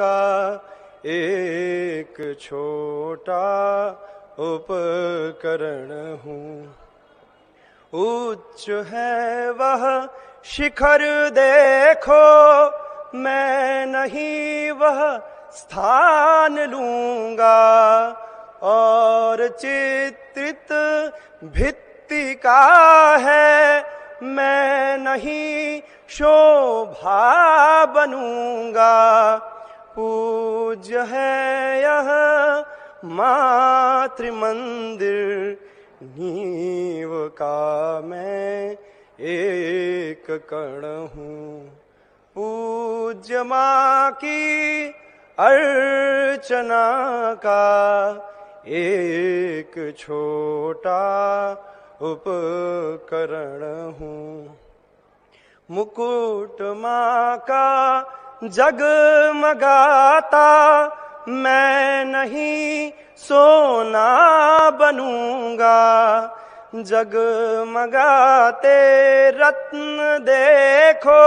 का एक छोटा उपकरण हूँ। उच्च है वह शिखर देखो, मैं नहीं वह स्थान लूंगा, और चित्रित भित्ति का है मैं नहीं शोभा बनूंगा। पूज्य है यह मातृ मंदिर, नींव का मैं एक कण हूँ। पूज्य माँ की अर्चना का एक छोटा उपकरण हूँ। मुकुट माँ का जगमगाता मैं नहीं सोना बनूंगा, जगमगाते रत्न देखो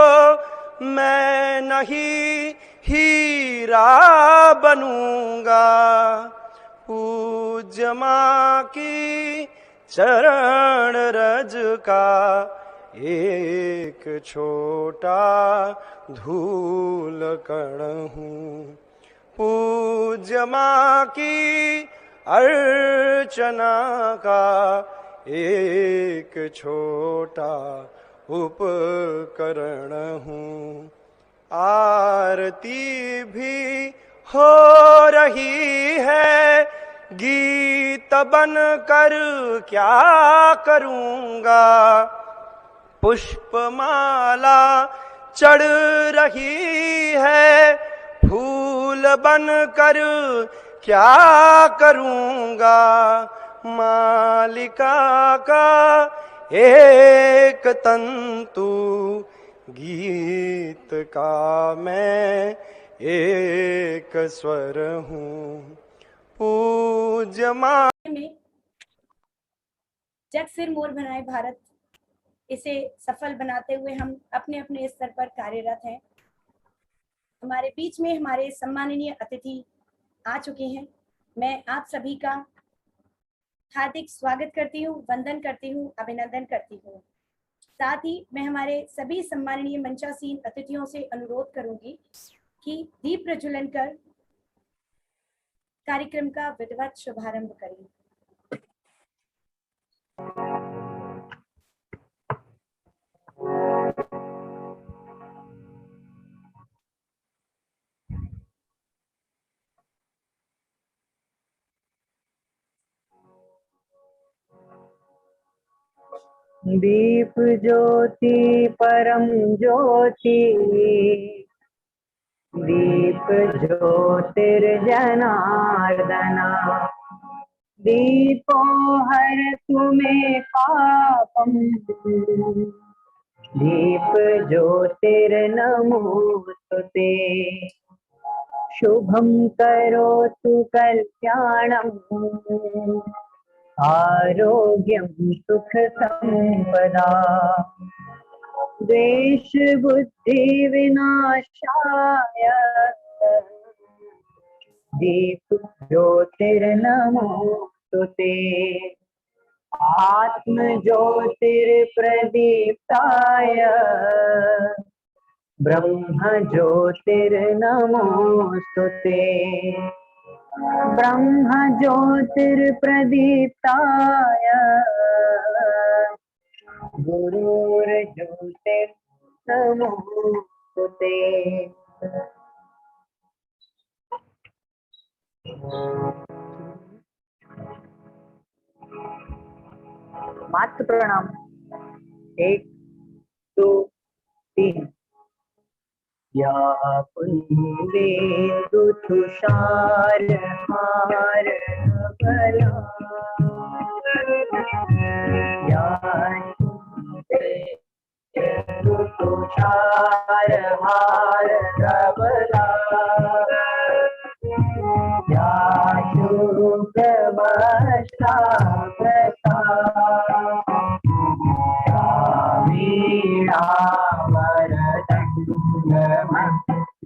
मैं नहीं हीरा बनूंगा। पूज्य माँ की चरण रज का एक छोटा धूल कण हूँ। पूज्य माँ की अर्चना का एक छोटा उपकरण हूँ। आरती भी हो रही है, गीत बन कर क्या करूँगा। पुष्पमाला चढ़ रही है, फूल बन कर क्या करूँगा। मालिका का एक तंतु, गीत का मैं एक स्वर हूँ। पूज्य माँ में जग सिर मोर बनाए भारत, इसे सफल बनाते हुए हम अपने अपने स्तर पर कार्यरत हैं। हमारे बीच में हमारे सम्माननीय अतिथि आ चुके हैं। मैं आप सभी का हार्दिक स्वागत करती हूँ, वंदन करती हूँ, अभिनंदन करती हूँ। साथ ही मैं हमारे सभी सम्माननीय मंचासीन अतिथियों से अनुरोध करूंगी कि दीप प्रज्वलन कर कार्यक्रम का विधिवत शुभारंभ करें। दीप ज्योति परम ज्योति, दीप ज्योतिर्जनार्दना, दीपो हरतु मे पापम, दीप ज्योतिर्नमोस्तुते। शुभं करोतु कल्याणम्, आरोग्यं सुख संपदा, द्वेष बुद्धि विनाशाय, दीप ज्योतिर्नमोस्तुते। आत्म ज्योतिर्प्रदीप्ताय, ब्रह्म ज्योतिर्नमोस्तुते। ब्रह्म ज्योतिर्प्रदीप्ताय, गुरुर्ज्योतिर्नमोस्तुते। मात्र प्रणाम। 1 2 3। या कुंदेन्दु तुषार हार बला, या कुंदेन्दु तुषार हार बला, या शुभ्रवस्त्रा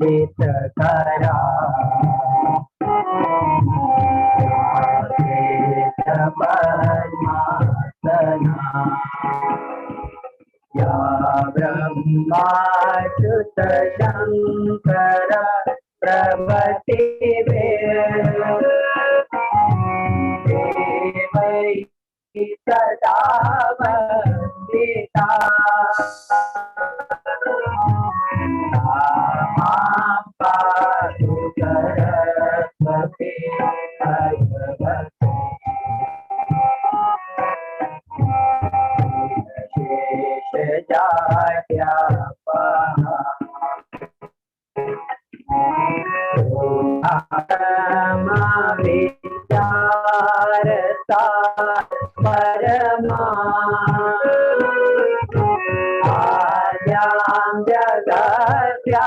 वीणावरदण्डमण्डितकरा, प्रवते देवै सदा वन्दिता मां पातु सरस्वती भगवती शेष जाड्यापहा विचारता परमा आद्यां जगद्व्यापिनी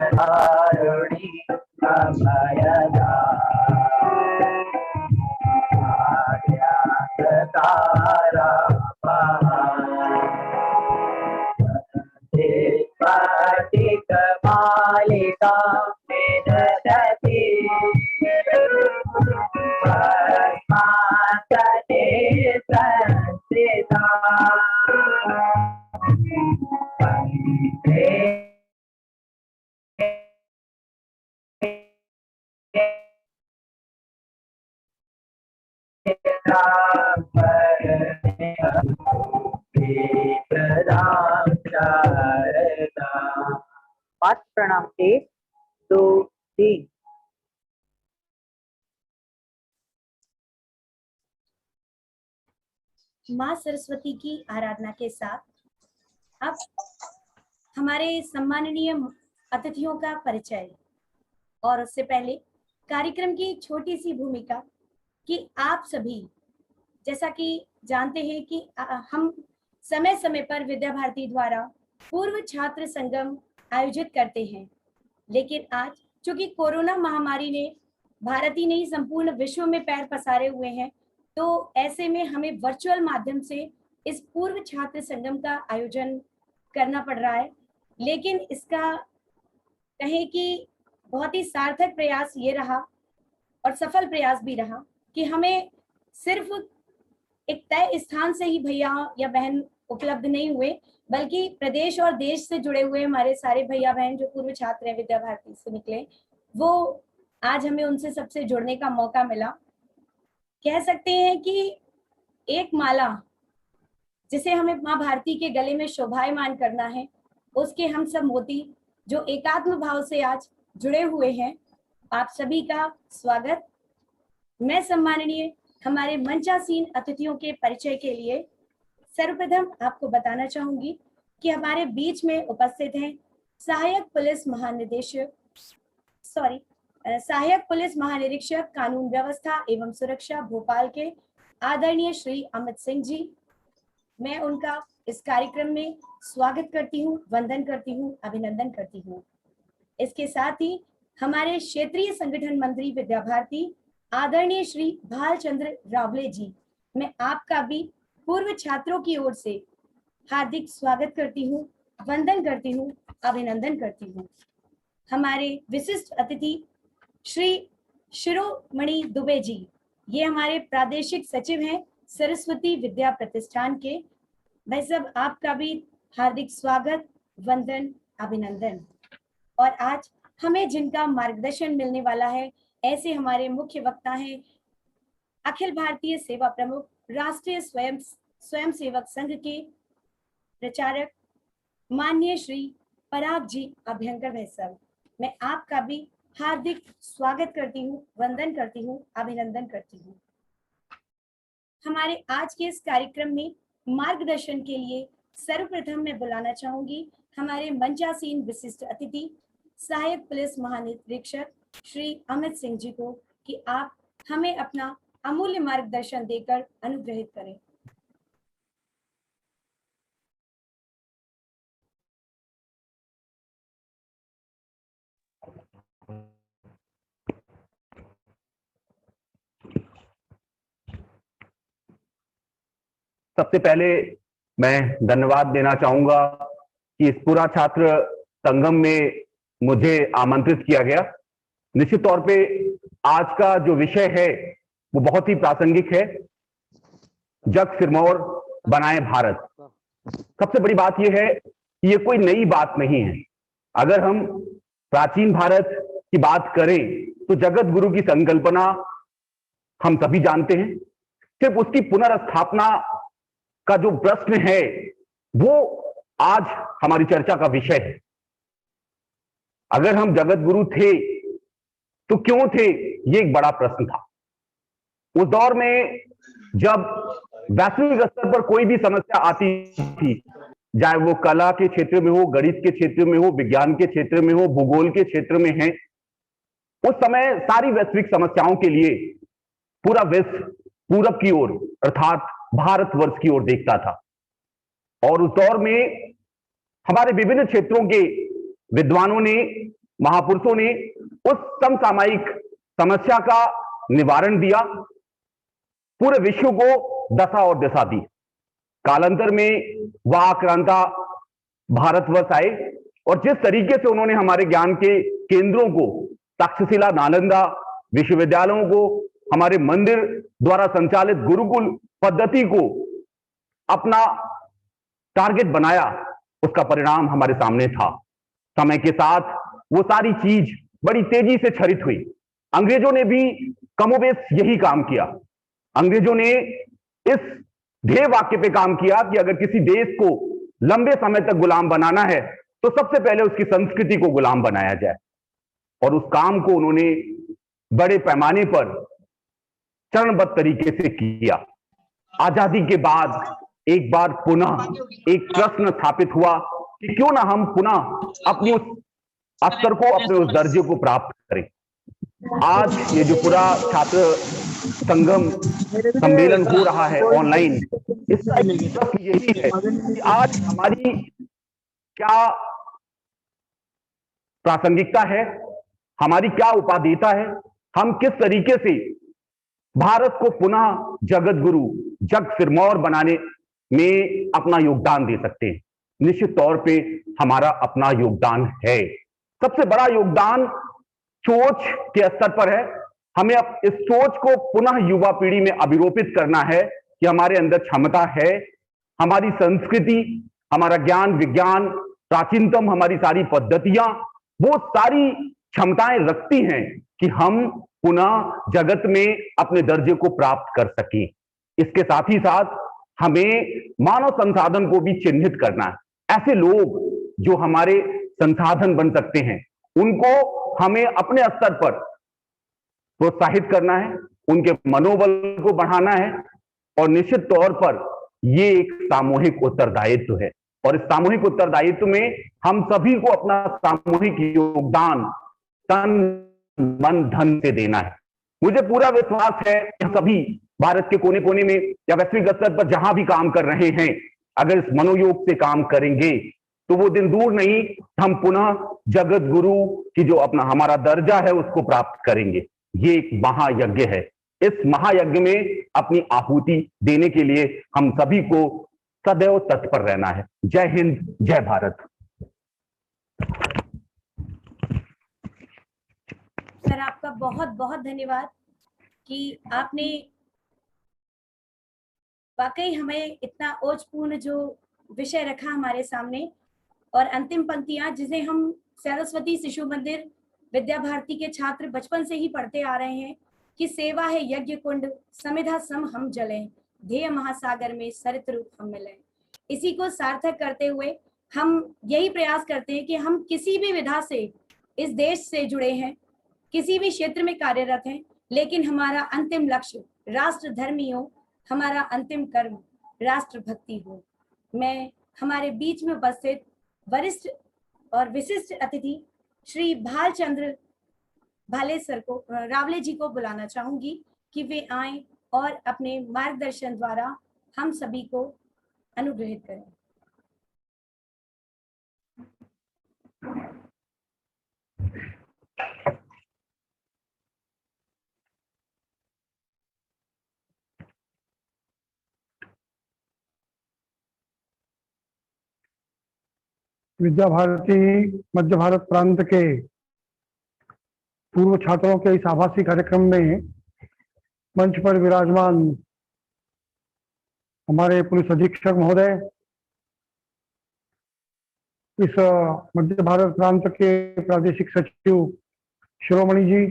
धारुणी अभयदा तारा स्फटिक मालिका विदधति पद्मासने संस्थिता वन्दे पाठ प्रणाम 1 2 3। माँ सरस्वती की आराधना के साथ अब हमारे सम्माननीय अतिथियों का परिचय, और उससे पहले कार्यक्रम की छोटी सी भूमिका कि आप सभी जैसा कि जानते हैं कि हम समय समय पर विद्या भारती द्वारा पूर्व छात्र संगम आयोजित करते हैं, लेकिन आज चूंकि कोरोना महामारी ने भारत ही नहीं संपूर्ण विश्व में पैर पसारे हुए हैं, तो ऐसे में हमें वर्चुअल माध्यम से इस पूर्व छात्र संगम का आयोजन करना पड़ रहा है। लेकिन इसका कहें कि बहुत ही सार्थक प्रयास ये रहा और सफल प्रयास भी रहा कि हमें सिर्फ एक तय स्थान से ही भैया या बहन उपलब्ध नहीं हुए, बल्कि प्रदेश और देश से जुड़े हुए हमारे सारे भैया बहन जो पूर्व छात्र हैं विद्या भारती से निकले, वो आज हमें उनसे सबसे जुड़ने का मौका मिला। कह सकते हैं कि एक माला जिसे हमें माँ भारती के गले में शोभायमान करना है, उसके हम सब मोती जो एकात्म भाव से आज जुड़े हुए हैं, आप सभी का स्वागत। मैं सम्माननीय हमारे मंचासीन अतिथियों के परिचय के लिए सर्वप्रथम आपको बताना चाहूंगी कि हमारे बीच में उपस्थित हैं सहायक पुलिस महानिरीक्षक कानून व्यवस्था एवं सुरक्षा भोपाल के आदरणीय श्री अमित सिंह जी। मैं उनका इस कार्यक्रम में स्वागत करती हूँ, वंदन करती हूँ, अभिनंदन करती हूँ। इसके साथ ही हमारे क्षेत्रीय संगठन मंत्री विद्या भारती आदरणीय श्री भालचंद्र रावले जी, मैं आपका भी पूर्व छात्रों की ओर से हार्दिक स्वागत करती हूँ, वंदन करती हूँ, अभिनंदन करती हूँ। हमारे विशिष्ट अतिथि श्री शिरोमणि दुबे जी, ये हमारे प्रादेशिक सचिव हैं सरस्वती विद्या प्रतिष्ठान के। भाई साहब, आपका भी हार्दिक स्वागत, वंदन, अभिनंदन। और आज हमें जिनका मार्गदर्शन मिलने वाला है, ऐसे हमारे मुख्य वक्ता हैं अखिल भारतीय सेवा प्रमुख राष्ट्रीय स्वयंसेवक संघ के प्रचारक माननीय श्री पराग जी अभ्यंकर भाई साहब। मैं आपका भी हार्दिक स्वागत करती हूँ, वंदन करती हूँ, अभिनंदन करती हूँ। हमारे आज के इस कार्यक्रम में मार्गदर्शन के लिए सर्वप्रथम मैं बुलाना चाहूंगी हमारे मंचासीन विशिष्ट अतिथि सहायक पुलिस महानिरीक्षक श्री अमित सिंह जी को कि आप हमें अपना अमूल्य मार्गदर्शन देकर अनुग्रहित करें। सबसे पहले मैं धन्यवाद देना चाहूंगा कि इस पूरा छात्र संगम में मुझे आमंत्रित किया गया। निश्चित तौर पे आज का जो विषय है वो बहुत ही प्रासंगिक है। जग सिरमौर बनाए भारत। सबसे बड़ी बात यह है कि ये कोई नई बात नहीं है। अगर हम प्राचीन भारत की बात करें तो जगत गुरु की संकल्पना हम सभी जानते हैं। सिर्फ उसकी पुनर्स्थापना का जो प्रश्न है वो आज हमारी चर्चा का विषय है। अगर हम जगत गुरु थे तो क्यों थे, ये एक बड़ा प्रश्न था। उस दौर में जब वैश्विक स्तर पर कोई भी समस्या आती थी, चाहे वो कला के क्षेत्र में हो, गणित के क्षेत्र में हो, विज्ञान के क्षेत्र में हो, भूगोल के क्षेत्र में है, उस समय सारी वैश्विक समस्याओं के लिए पूरा विश्व पूरब की ओर अर्थात भारतवर्ष की ओर देखता था। और उस दौर में हमारे विभिन्न क्षेत्रों के विद्वानों ने, महापुरुषों ने उस समसामयिक समस्या का निवारण दिया, पूरे विश्व को दशा और दिशा दी। कालांतर में वह आक्रांता भारतवर्ष आए और जिस तरीके से उन्होंने हमारे ज्ञान के केंद्रों को, तक्षशिला, नालंदा विश्वविद्यालयों को, हमारे मंदिर द्वारा संचालित गुरुकुल पद्धति को अपना टारगेट बनाया, उसका परिणाम हमारे सामने था। समय के साथ वो सारी चीज बड़ी तेजी से क्षरित हुई। अंग्रेजों ने भी कमोबेश यही काम किया। अंग्रेजों ने इस ध्येय वाक्य पे काम किया कि अगर किसी देश को लंबे समय तक गुलाम बनाना है तो सबसे पहले उसकी संस्कृति को गुलाम बनाया जाए। और उस काम को उन्होंने बड़े पैमाने पर चरणबद्ध तरीके से किया। आजादी के बाद एक बार पुनः एक प्रश्न स्थापित हुआ कि क्यों ना हम पुनः अपनी उस स्तर को, अपने उस दर्जे को प्राप्त करें। आज ये जो पूरा छात्र संगम सम्मेलन हो रहा है ऑनलाइन, इसका प्रश्न यही है कि आज हमारी क्या प्रासंगिकता है, हमारी क्या उपादेयता है, हम किस तरीके से भारत को पुनः जगत गुरु, जग सिरमौर बनाने में अपना योगदान दे सकते हैं। निश्चित तौर पे हमारा अपना योगदान है। सबसे बड़ा योगदान सोच के स्तर पर है। हमें अब इस सोच को पुनः युवा पीढ़ी में अभिरोपित करना है कि हमारे अंदर क्षमता है, हमारी संस्कृति, हमारा ज्ञान विज्ञान, प्राचीनतम हमारी सारी पद्धतियां, वो सारी क्षमताएं रखती हैं कि हम पुनः जगत में अपने दर्जे को प्राप्त कर सकें। इसके साथ ही साथ हमें मानव संसाधन को भी चिन्हित करना है। ऐसे लोग जो हमारे संसाधन बन सकते हैं, उनको हमें अपने स्तर पर प्रोत्साहित करना है, उनके मनोबल को बढ़ाना है। और निश्चित तौर पर ये एक सामूहिक उत्तरदायित्व है और इस सामूहिक उत्तरदायित्व में हम सभी को अपना सामूहिक योगदान तन मन धन से देना है। मुझे पूरा विश्वास है कि सभी भारत के कोने कोने में या वैश्विक स्तर पर जहां भी काम कर रहे हैं, अगर इस मनोयोग से काम करेंगे तो वो दिन दूर नहीं, हम पुनः जगत गुरु की जो अपना हमारा दर्जा है उसको प्राप्त करेंगे। ये एक महायज्ञ है। इस महायज्ञ में अपनी आहुति देने के लिए हम सभी को सदैव तत्पर रहना है। जय हिंद, जय भारत। सर, आपका बहुत बहुत धन्यवाद कि आपने वाकई हमें इतना ओजपूर्ण जो विषय रखा हमारे सामने, और अंतिम पंक्तियां जिसे हम सरस्वती शिशु मंदिर विद्या भारती के छात्र बचपन से ही पढ़ते आ रहे हैं कि सेवा है यज्ञ कुंड, समिधा सम हम जलें, ध्येय महासागर में सरित रूप हम मिलें। इसी को सार्थक करते हुए हम यही प्रयास करते हैं कि हम किसी भी विधा से इस देश से जुड़े हैं, किसी भी क्षेत्र में कार्यरत हैं, लेकिन हमारा अंतिम लक्ष्य राष्ट्र धर्मी हो, हमारा अंतिम कर्म राष्ट्र भक्ति हो। मैं हमारे बीच में उपस्थित वरिष्ठ और विशिष्ट अतिथि श्री भालचंद्र भाले सर को, रावले जी को बुलाना चाहूंगी कि वे आएं और अपने मार्गदर्शन द्वारा हम सभी को अनुग्रहित करें। विद्या भारती मध्य भारत प्रांत के पूर्व छात्रों के इस आभासी कार्यक्रम में मंच पर विराजमान हमारे पुलिस अधीक्षक महोदय, इस मध्य भारत प्रांत के प्रादेशिक सचिव शिरोमणि जी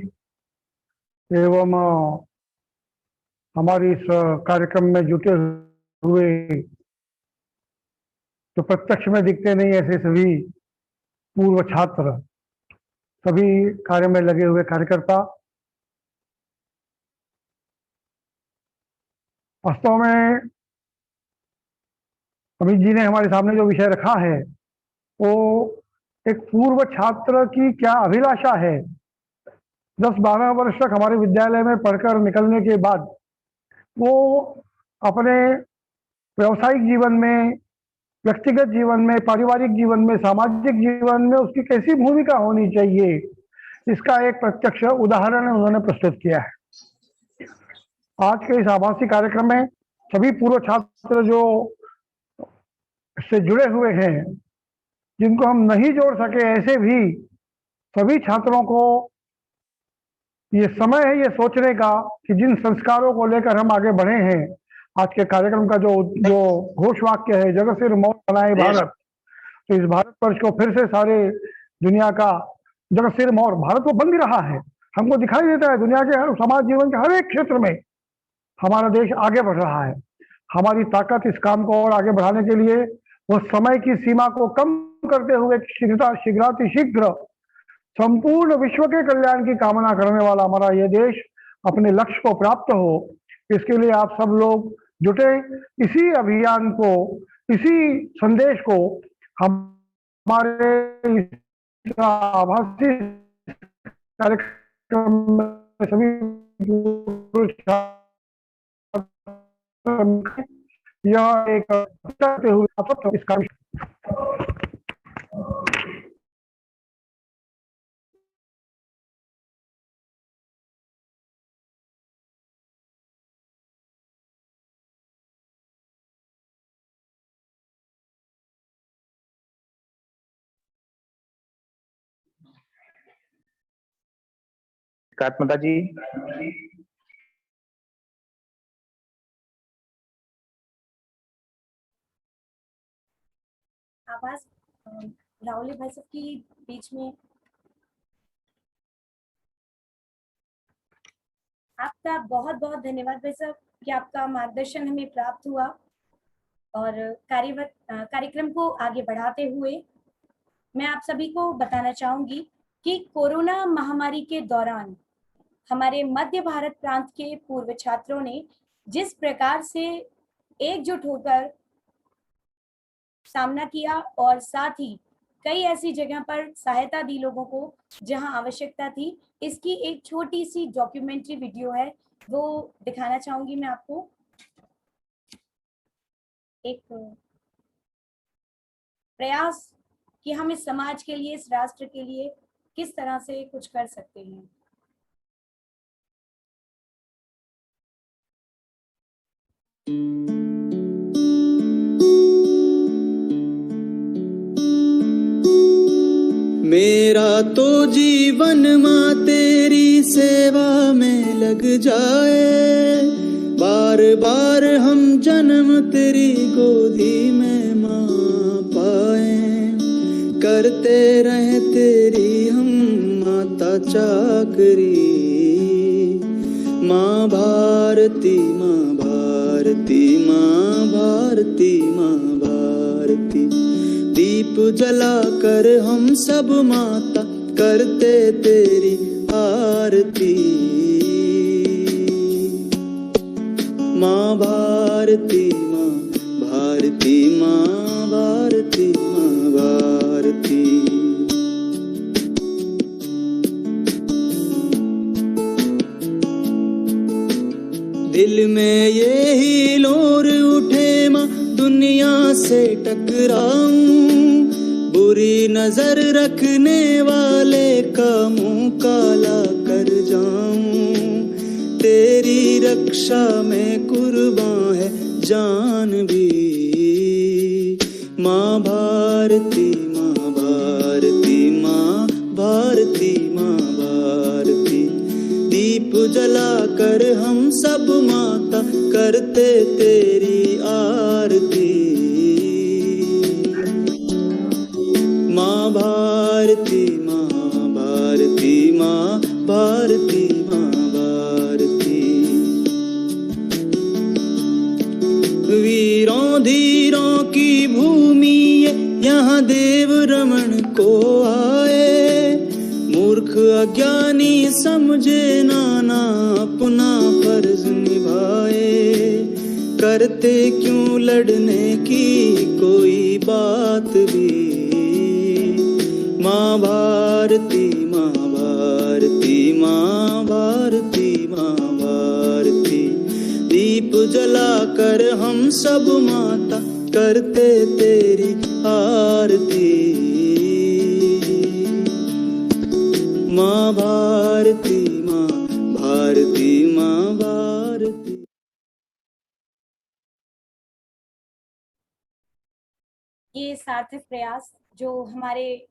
एवं हमारे इस कार्यक्रम में जुटे हुए तो प्रत्यक्ष में दिखते नहीं ऐसे सभी पूर्व छात्र, सभी कार्य में लगे हुए कार्यकर्ता, वास्तव में अमित जी ने हमारे सामने जो विषय रखा है वो एक पूर्व छात्र की क्या अभिलाषा है। 10-12 वर्ष तक हमारे विद्यालय में पढ़कर निकलने के बाद वो अपने व्यावसायिक जीवन में, व्यक्तिगत जीवन में, पारिवारिक जीवन में, सामाजिक जीवन में उसकी कैसी भूमिका होनी चाहिए, इसका एक प्रत्यक्ष उदाहरण उन्होंने प्रस्तुत किया है। आज के इस आभासी कार्यक्रम में सभी पूर्व छात्र जो इससे जुड़े हुए हैं, जिनको हम नहीं जोड़ सके, ऐसे भी सभी छात्रों को ये समय है ये सोचने का कि जिन संस्कारों को लेकर हम आगे बढ़े हैं, आज के कार्यक्रम का जो घोष वाक्य है, जगत सिर मोर बनाए भारत, तो इस भारतवर्ष को फिर से सारे दुनिया का जगत सिर मोर, भारत को बन भी रहा है, हमको दिखाई देता है दुनिया के हर समाज जीवन के हर एक क्षेत्र में हमारा देश आगे बढ़ रहा है। हमारी ताकत इस काम को और आगे बढ़ाने के लिए वो समय की सीमा को कम करते हुए शीघ्र संपूर्ण विश्व के कल्याण की कामना करने वाला हमारा ये देश अपने लक्ष्य को प्राप्त हो, इसके लिए आप सब लोग जुटे। इसी अभियान को, इसी संदेश को हमारे आभासी कार्यक्रम में सभी यह एक करते हुए आप इस कार्य कात्मता जी। आवाज राहुल भाई साहब की बीच में आपका बहुत बहुत धन्यवाद भाई साहब कि आपका मार्गदर्शन हमें प्राप्त हुआ और कार्यक्रम को आगे बढ़ाते हुए मैं आप सभी को बताना चाहूंगी कि कोरोना महामारी के दौरान हमारे मध्य भारत प्रांत के पूर्व छात्रों ने जिस प्रकार से एकजुट होकर सामना किया और साथ ही कई ऐसी जगह पर सहायता दी लोगों को जहां आवश्यकता थी, इसकी एक छोटी सी डॉक्यूमेंट्री वीडियो है, वो दिखाना चाहूंगी मैं आपको। एक प्रयास कि हम इस समाज के लिए, इस राष्ट्र के लिए किस तरह से कुछ कर सकते हैं। मेरा तो जीवन माँ तेरी सेवा में लग जाए, बार बार हम जन्म तेरी गोदी में माँ पाए, करते रहे तेरी हम माता चाकरी। माँ भारती, माँ भारती, माँ भारती, माँ भारती। दीप जलाकर हम सब माता करते तेरी आरती। माँ भारती, माँ भारती, माँ भारती, माँ भारती। दिल में ये ही लोर उठे माँ दुनिया से टकराऊं, बुरी नजर रखने वाले का मुंह काला कर जाऊं। तेरी रक्षा में कुर्बान है जान भी। माँ भारती, माँ भारती, माँ भारती, माँ भारती। दीप जलाकर हम सब माता करते तेरी आरती। माँ भारती, माँ भारती, माँ भारती, माँ भारती। वीरों धीरों की भूमि ये, यहाँ देव रमण को आए। मूर्ख अज्ञानी समझे नाना अपना फर्ज निभाए। करते क्यों लड़ने की कोई बात भी। माँ भारती, माँ भारती, माँ भारती, माँ भारती। दीप जलाकर हम सब माता करते तेरी आरती। माँ भारती, माँ भारती, माँ भारती। ये सार्थक प्रयास जो हमारे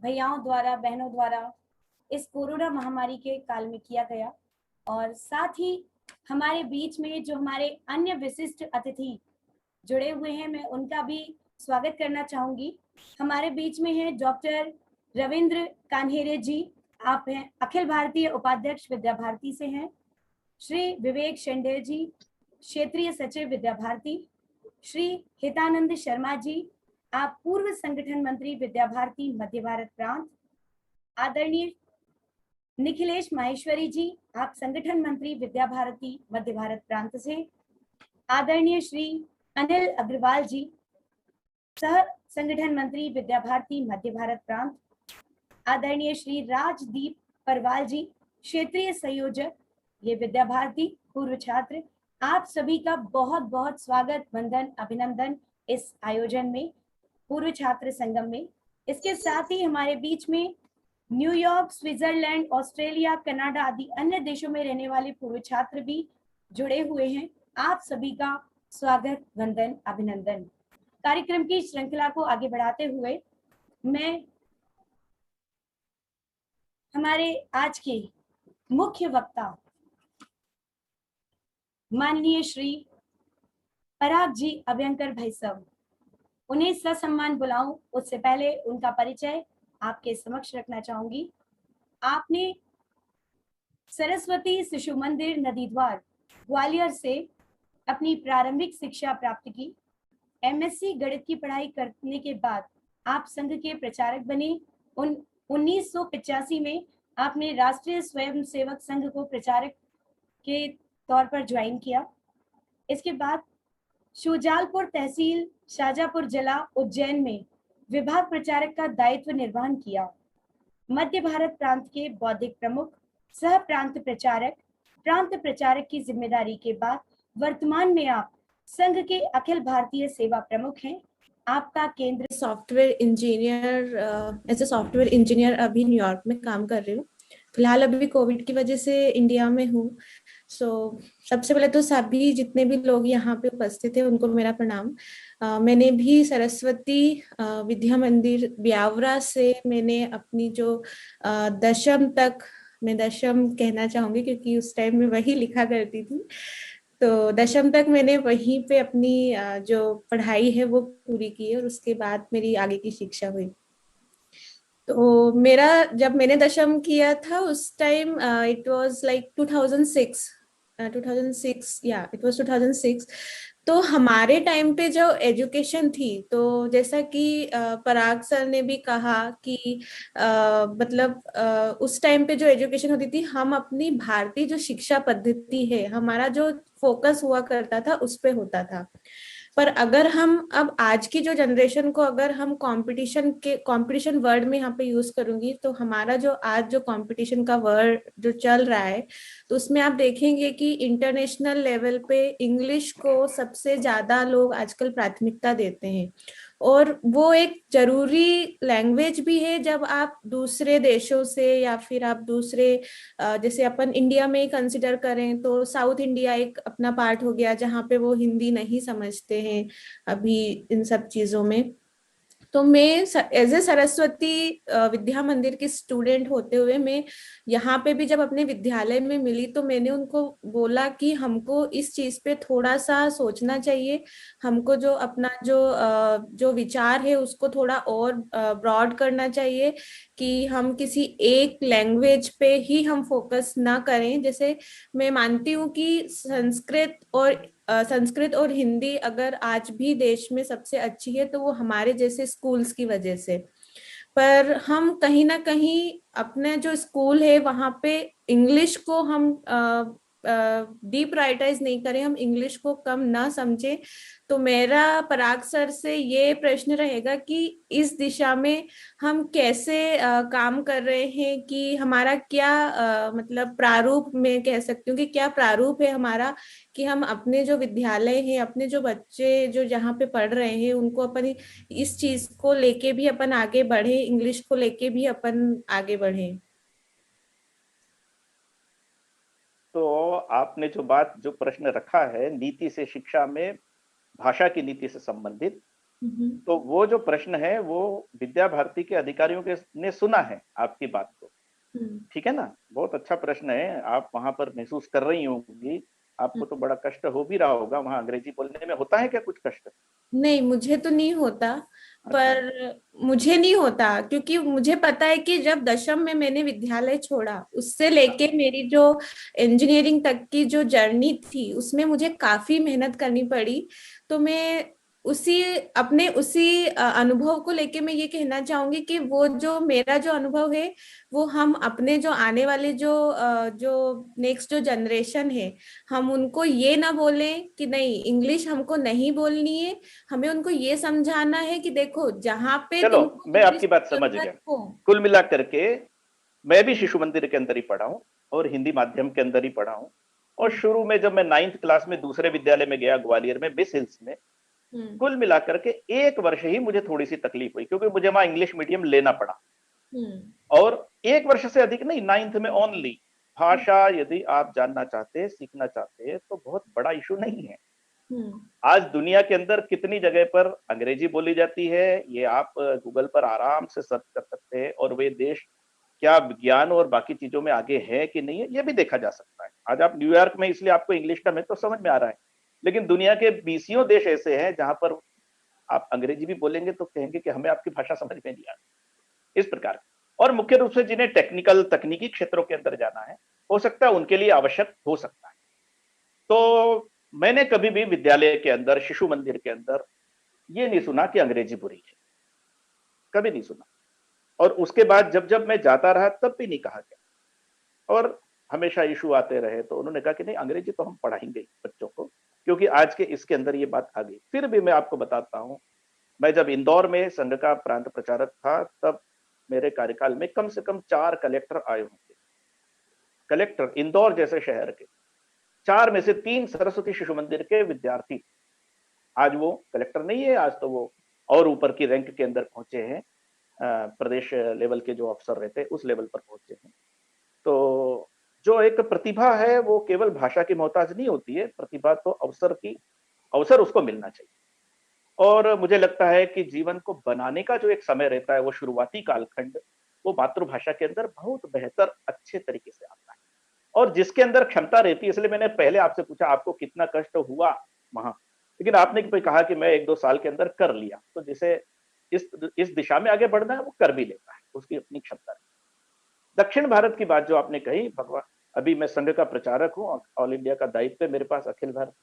भैयाओं द्वारा, बहनों द्वारा इस कोरोना महामारी के काल में किया गया, और साथ ही हमारे बीच में जो हमारे अन्य विशिष्ट अतिथि जुड़े हुए हैं, मैं उनका भी स्वागत करना चाहूंगी। हमारे बीच में है डॉक्टर रविंद्र कान्हेरे जी, आप हैं अखिल भारतीय उपाध्यक्ष विद्या भारती से हैं। श्री विवेक शेंडे जी, क्षेत्रीय सचिव विद्या भारती। श्री हितानंद शर्मा जी, आप पूर्व संगठन मंत्री विद्या भारती मध्य भारत प्रांत। आदरणीय निखिलेश माहेश्वरी जी, आप संगठन मंत्री विद्या भारती मध्य भारत प्रांत से। आदरणीय श्री अनिल अग्रवाल जी, सह संगठन मंत्री विद्या भारती मध्य भारत प्रांत। आदरणीय श्री राजदीप परवाल जी, क्षेत्रीय संयोजक ये विद्या भारती, पूर्व छात्र। आप सभी का बहुत बहुत स्वागत, वंदन, अभिनंदन इस आयोजन में, पूर्व छात्र संगम में। इसके साथ ही हमारे बीच में न्यूयॉर्क, स्विट्जरलैंड, ऑस्ट्रेलिया, कनाडा आदि अन्य देशों में रहने वाले पूर्व छात्र भी जुड़े हुए हैं। आप सभी का स्वागत, वंदन, अभिनंदन। कार्यक्रम की श्रृंखला को आगे बढ़ाते हुए मैं हमारे आज के मुख्य वक्ता माननीय श्री पराग जी अभ्यंकर भाई साहब, उन्हें ससम्मान बुलाऊं उससे पहले उनका परिचय आपके समक्ष रखना चाहूंगी। आपने सरस्वती शिशु मंदिर नदी द्वार ग्वालियर से अपनी प्रारंभिक शिक्षा प्राप्त की। एमएससी गणित की पढ़ाई करने के बाद आप संघ के प्रचारक बने। 1985 में आपने राष्ट्रीय स्वयंसेवक संघ को प्रचारक के तौर पर ज्वाइन किया। इसके बाद शुजालपुर तहसील, शाजापुर जिला, उज्जैन में विभाग प्रचारक का दायित्व निर्वहन किया। मध्य भारत प्रांत के बौद्धिक प्रमुख, सह प्रांत प्रचारक की जिम्मेदारी के बाद वर्तमान में आप संघ के अखिल भारतीय सेवा प्रमुख हैं। आपका केंद्र software engineer, as a software engineer अभी न्यूयॉर्क में काम कर रही हूँ। फिलहाल अभी कोविड की वजह से इंडिया में हूँ। सबसे पहले तो सभी जितने भी लोग यहाँ पे उपस्थित थे उनको मेरा प्रणाम। मैंने भी सरस्वती विद्या मंदिर ब्यावरा से मैंने अपनी जो दशम तक, मैं दशम कहना चाहूंगी क्योंकि उस टाइम में वही लिखा करती थी, तो दशम तक मैंने वहीं पे अपनी जो पढ़ाई है वो पूरी की और उसके बाद मेरी आगे की शिक्षा हुई। तो मेरा जब मैंने दशम किया था उस टाइम इट वाज लाइक 2006 या इट वाज 2006। तो हमारे टाइम पे जो एजुकेशन थी, तो जैसा कि पराग सर ने भी कहा कि मतलब उस टाइम पे जो एजुकेशन होती थी, हम अपनी भारतीय जो शिक्षा पद्धति है, हमारा जो फोकस हुआ करता था उस पे होता था। पर अगर हम अब आज की जो जनरेशन को अगर हम कंपटीशन वर्ड में यहाँ पे यूज करूंगी, तो हमारा जो आज जो कंपटीशन का वर्ड जो चल रहा है, तो उसमें आप देखेंगे कि इंटरनेशनल लेवल पे इंग्लिश को सबसे ज्यादा लोग आजकल प्राथमिकता देते हैं। और वो एक जरूरी लैंग्वेज भी है जब आप दूसरे देशों से या फिर आप दूसरे जैसे अपन इंडिया में कंसिडर करें तो साउथ इंडिया एक अपना पार्ट हो गया जहाँ पे वो हिंदी नहीं समझते हैं अभी इन सब चीजों में। तो मैं एज ए सरस्वती विद्या मंदिर की स्टूडेंट होते हुए मैं यहाँ पे भी जब अपने विद्यालय में मिली तो मैंने उनको बोला कि हमको इस चीज पे थोड़ा सा सोचना चाहिए, हमको जो अपना जो विचार है उसको थोड़ा और ब्रॉड करना चाहिए, कि हम किसी एक लैंग्वेज पे ही हम फोकस ना करें। जैसे मैं मानती हूँ कि संस्कृत और हिंदी अगर आज भी देश में सबसे अच्छी है तो वो हमारे जैसे स्कूल्स की वजह से। पर हम कहीं ना कहीं अपने जो स्कूल है वहां पे इंग्लिश को हम डीप्रायोरिटाइज नहीं करें, हम इंग्लिश को कम ना समझें। तो मेरा पराग सर से ये प्रश्न रहेगा कि इस दिशा में हम कैसे काम कर रहे हैं, कि हमारा क्या मतलब प्रारूप में कह सकती हूँ कि क्या प्रारूप है हमारा, कि हम अपने जो विद्यालय हैं, अपने जो बच्चे जो जहाँ पे पढ़ रहे हैं उनको अपन इस चीज को लेके भी अपन आगे बढ़े, इंग्लिश को लेके भी अपन आगे बढ़े। तो आपने जो प्रश्न रखा है नीति से शिक्षा में भाषा की नीति से संबंधित, तो वो जो प्रश्न है वो विद्या भारती के अधिकारियों के ने सुना है आपकी बात को, ठीक है ना। बहुत अच्छा प्रश्न है, आप वहां पर महसूस कर रही होंगी, आपको तो बड़ा कष्ट हो भी रहा होगा, वहां अंग्रेजी बोलने में होता है क्या कुछ कष्ट? नहीं, मुझे तो नहीं होता। अच्छा। पर मुझे नहीं होता क्योंकि मुझे पता है कि जब दशम में मैंने विद्यालय छोड़ा उससे लेके मेरी जो इंजीनियरिंग तक की जो जर्नी थी उसमें मुझे काफी मेहनत करनी पड़ी। तो मैं उसी अनुभव को लेके मैं ये कहना चाहूंगी कि वो जो मेरा जो अनुभव है वो हम अपने जो आने वाले जो नेक्स्ट जो जनरेशन है हम उनको ये ना बोलें कि नहीं इंग्लिश हमको नहीं बोलनी है, हमें उनको ये समझाना है कि देखो जहाँ पे चलो तुमको मैं इंग्लिश आपकी बात की समझ जरूरत गया। हो। कुल मिला करके मैं भी शिशु मंदिर के अंदर ही पढ़ा हूँ और हिंदी माध्यम के अंदर ही पढ़ा हूँ। और शुरू में जब मैं 9th क्लास में दूसरे विद्यालय में गया ग्वालियर में मिस हिल्स में, हम्म। कुल मिलाकर के 1 वर्ष ही मुझे थोड़ी सी तकलीफ हुई क्योंकि मुझे वहां इंग्लिश मीडियम लेना पड़ा। और 1 वर्ष से अधिक नहीं, 9th में ओनली। भाषा यदि आप जानना चाहते, सीखना चाहते तो बहुत बड़ा इशू नहीं है। आज दुनिया के अंदर कितनी जगह पर अंग्रेजी बोली जाती है ये आप गूगल पर आराम से सर्च कर सकते हैं, और वे देश क्या विज्ञान और बाकी चीजों में आगे है कि नहीं है ये भी देखा जा सकता है। आज आप न्यूयॉर्क में, इसलिए आपको इंग्लिश का महत्व तो समझ में आ रहा है, लेकिन दुनिया के 20 देश ऐसे हैं जहां पर आप अंग्रेजी भी बोलेंगे तो कहेंगे कि हमें आपकी भाषा समझ में नहीं आ रही, इस प्रकार। और मुख्य रूप से जिन्हें टेक्निकल तकनीकी क्षेत्रों के अंदर जाना है, हो सकता है उनके लिए आवश्यक हो सकता है। तो मैंने कभी भी विद्यालय के अंदर, शिशु मंदिर के अंदर ये नहीं सुना कि अंग्रेजी बुरी है, कभी नहीं सुना। और उसके बाद जब जब मैं जाता रहा तब भी नहीं कहा गया, और हमेशा इशू आते रहे तो उन्होंने कहा कि नहीं अंग्रेजी तो हम पढ़ाएंगे बच्चों को, क्योंकि आज के इसके अंदर ये बात आ गई। फिर भी मैं आपको बताता हूं, मैं जब इंदौर में संघ का प्रांत प्रचारक था तब मेरे कार्यकाल में कम से कम 4 कलेक्टर आए होंगे। कलेक्टर इंदौर जैसे शहर के, 4 में से 3 सरस्वती शिशु मंदिर के विद्यार्थी। आज वो कलेक्टर नहीं है, आज तो वो और ऊपर की रैंक के अंदर पहुंचे हैं, प्रदेश लेवल के जो अफसर रहते हैं उस लेवल पर पहुंचे हैं। तो जो एक प्रतिभा है वो केवल भाषा की मोहताज नहीं होती है, प्रतिभा तो अवसर उसको मिलना चाहिए। और मुझे लगता है कि जीवन को बनाने का जो एक समय रहता है वो शुरुआती कालखंड, वो मातृभाषा के अंदर बहुत बेहतर अच्छे तरीके से आता है, और जिसके अंदर क्षमता रहती है। इसलिए मैंने पहले आपसे पूछा आपको कितना कष्ट हुआ वहां, लेकिन आपने कहा कि मैं 1-2 साल के अंदर कर लिया। तो जिसे इस दिशा में आगे बढ़ना है वो कर भी लेता है, उसकी अपनी क्षमता है। दक्षिण भारत की बात जो आपने कही, भगवान, अभी मैं संघ का प्रचारक हूँ, ऑल इंडिया का दायित्व है मेरे पास, अखिल भारत।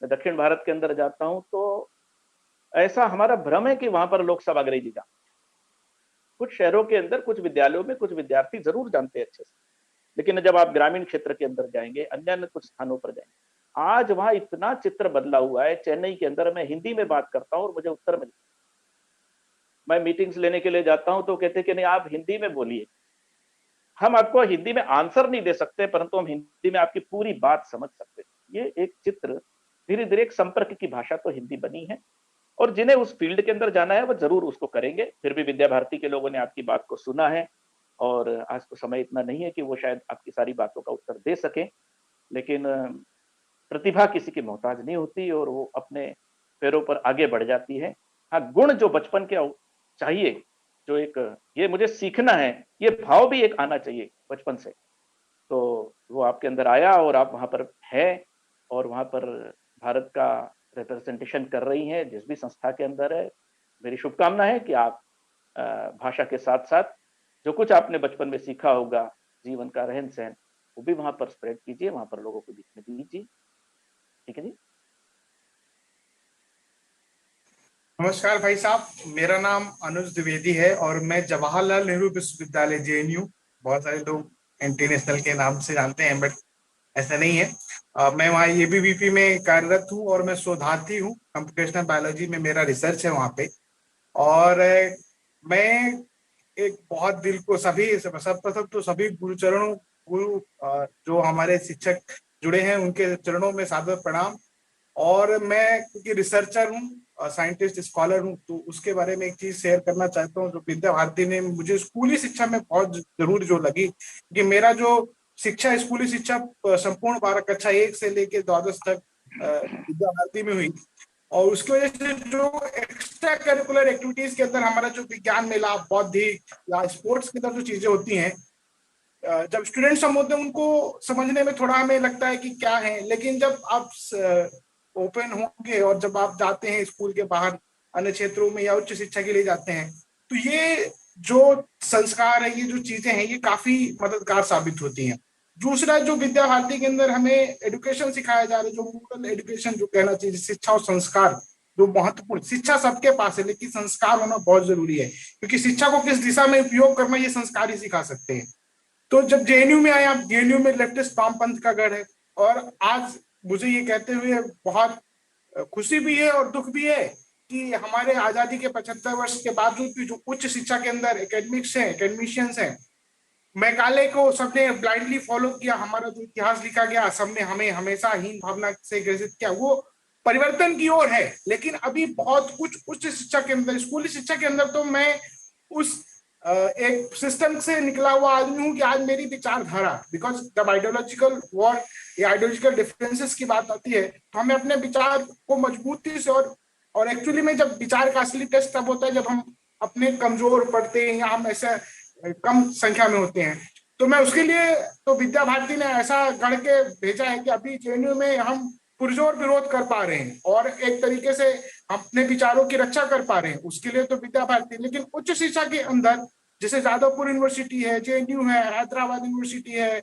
मैं दक्षिण भारत के अंदर जाता हूँ तो ऐसा हमारा भ्रम है कि वहां पर लोग सब अंग्रेजी जानते हैं। कुछ शहरों के अंदर, कुछ विद्यालयों में कुछ विद्यार्थी जरूर जानते हैं अच्छे से, लेकिन जब आप ग्रामीण क्षेत्र के अंदर जाएंगे, अन्य कुछ स्थानों पर जाएंगे, आज वहां इतना चित्र बदला हुआ है। चेन्नई के अंदर मैं हिंदी में बात करता हूँ और मुझे उत्तर मिलता है। मैं मीटिंग्स लेने के लिए जाता हूं तो कहते कि नहीं आप हिंदी में बोलिए, हम आपको हिंदी में आंसर नहीं दे सकते परंतु हम हिंदी में आपकी पूरी बात समझ सकते हैं। ये एक चित्र, धीरे धीरे एक संपर्क की भाषा तो हिंदी बनी है, और जिन्हें उस फील्ड के अंदर जाना है वो जरूर उसको करेंगे। फिर भी विद्या भारती के लोगों ने आपकी बात को सुना है, और आज तो समय इतना नहीं है कि वो शायद आपकी सारी बातों का उत्तर दे सके, लेकिन प्रतिभा किसी की मोहताज नहीं होती और वो अपने पैरों पर आगे बढ़ जाती है। हाँ, गुण जो बचपन के चाहिए, जो एक ये मुझे सीखना है, ये भाव भी एक आना चाहिए बचपन से। तो वो आपके अंदर आया और आप वहाँ पर हैं और वहाँ पर भारत का रिप्रेजेंटेशन कर रही हैं जिस भी संस्था के अंदर है। मेरी शुभकामना है कि आप भाषा के साथ-साथ जो कुछ आपने बचपन में सीखा होगा, जीवन का रहन-सहन, वो भी वहाँ पर स्प्रेड कीजिए, वहाँ पर लोगों को दिखने दीजिए। ठीक है जी? नमस्कार भाई साहब, मेरा नाम अनुज द्विवेदी है और मैं जवाहरलाल नेहरू विश्वविद्यालय जेएनयू, बहुत सारे लोग इंटरनेशनल के नाम से जानते हैं बट ऐसा नहीं है। मैं वहाँ एबीवीपी में कार्यरत हूँ और मैं शोधार्थी हूँ। कंप्यूटेशनल बायोलॉजी में मेरा रिसर्च है वहाँ पे। और मैं एक बहुत दिल को सर्वप्रथम तो सभी गुरु जो हमारे शिक्षक जुड़े हैं उनके चरणों में सादर प्रणाम। और मैं क्योंकि रिसर्चर हूँ, साइंटिस्ट स्कॉलर हूँ, तो उसके बारे में एक चीज शेयर करना चाहता हूँ जो विद्या भारती ने मुझे स्कूली शिक्षा में बहुत जरूर जो लगी कि मेरा जो शिक्षा स्कूली शिक्षा संपूर्ण 12 कक्षा 1 से लेके द्वादश तक विद्या भारती में हुई। और उसकी वजह से जो एक्स्ट्रा करिकुलर एक्टिविटीज के अंदर हमारा जो विज्ञान मेला, बौद्धिक या स्पोर्ट्स के अंदर जो चीजें होती हैं, जब स्टूडेंट्स हम होते हैं उनको समझने में थोड़ा हमें लगता है कि क्या है, लेकिन जब आप ओपन होंगे और जब आप जाते हैं स्कूल के बाहर अन्य क्षेत्रों में या उच्च शिक्षा के लिए जाते हैं, तो ये जो संस्कार है, ये जो चीजें हैं, ये काफी मददगार साबित होती हैं। दूसरा, जो विद्या भारती के अंदर हमें एडुकेशन सिखाया जा रहा है, जो मोरल एडुकेशन जो कहना चाहिए, शिक्षा और संस्कार जो महत्वपूर्ण, शिक्षा सबके पास है लेकिन संस्कार होना बहुत जरूरी है, क्योंकि शिक्षा को किस दिशा में उपयोग करना ये संस्कार ही सिखा सकते हैं। तो जब जेएनयू में आए, आप जेएनयू में लेफ्टिस्ट वामपंथ का गढ़ है, और आज मुझे ये कहते हुए बहुत खुशी भी है और दुख भी है कि हमारे आजादी के 75 वर्ष के बावजूद भी जो उच्च शिक्षा के अंदर एकेडमिशियंस हैं, मैकाले को सबने ब्लाइंडली फॉलो किया, हमारा जो इतिहास लिखा गया सबने हमें हमेशा हीन भावना से ग्रसित किया, वो परिवर्तन की ओर है। लेकिन अभी बहुत कुछ उच्च शिक्षा के अंदर, स्कूली शिक्षा के अंदर, तो मैं उस एक सिस्टम से निकला हुआ आदमी हूँ कि आज मेरी विचारधारा, बिकॉज जब आइडियोलॉजिकल वॉर या आइडियोलॉजिकल डिफरेंसेस की बात आती है तो हमें अपने विचार को मजबूती से और एक्चुअली में जब विचार का असली टेस्ट तब होता है जब हम अपने कमजोर पड़ते हैं या हम ऐसे कम संख्या में होते हैं। तो मैं उसके लिए, तो विद्या भारती ने ऐसा गढ़ के भेजा है कि अभी जेएनयू में हम पुरजोर विरोध कर पा रहे हैं और एक तरीके से अपने विचारों की रक्षा कर पा रहे हैं, उसके लिए तो विद्या भारती। लेकिन उच्च शिक्षा के अंदर जैसे जादवपुर यूनिवर्सिटी है, जेएनयू है, हैदराबाद यूनिवर्सिटी है,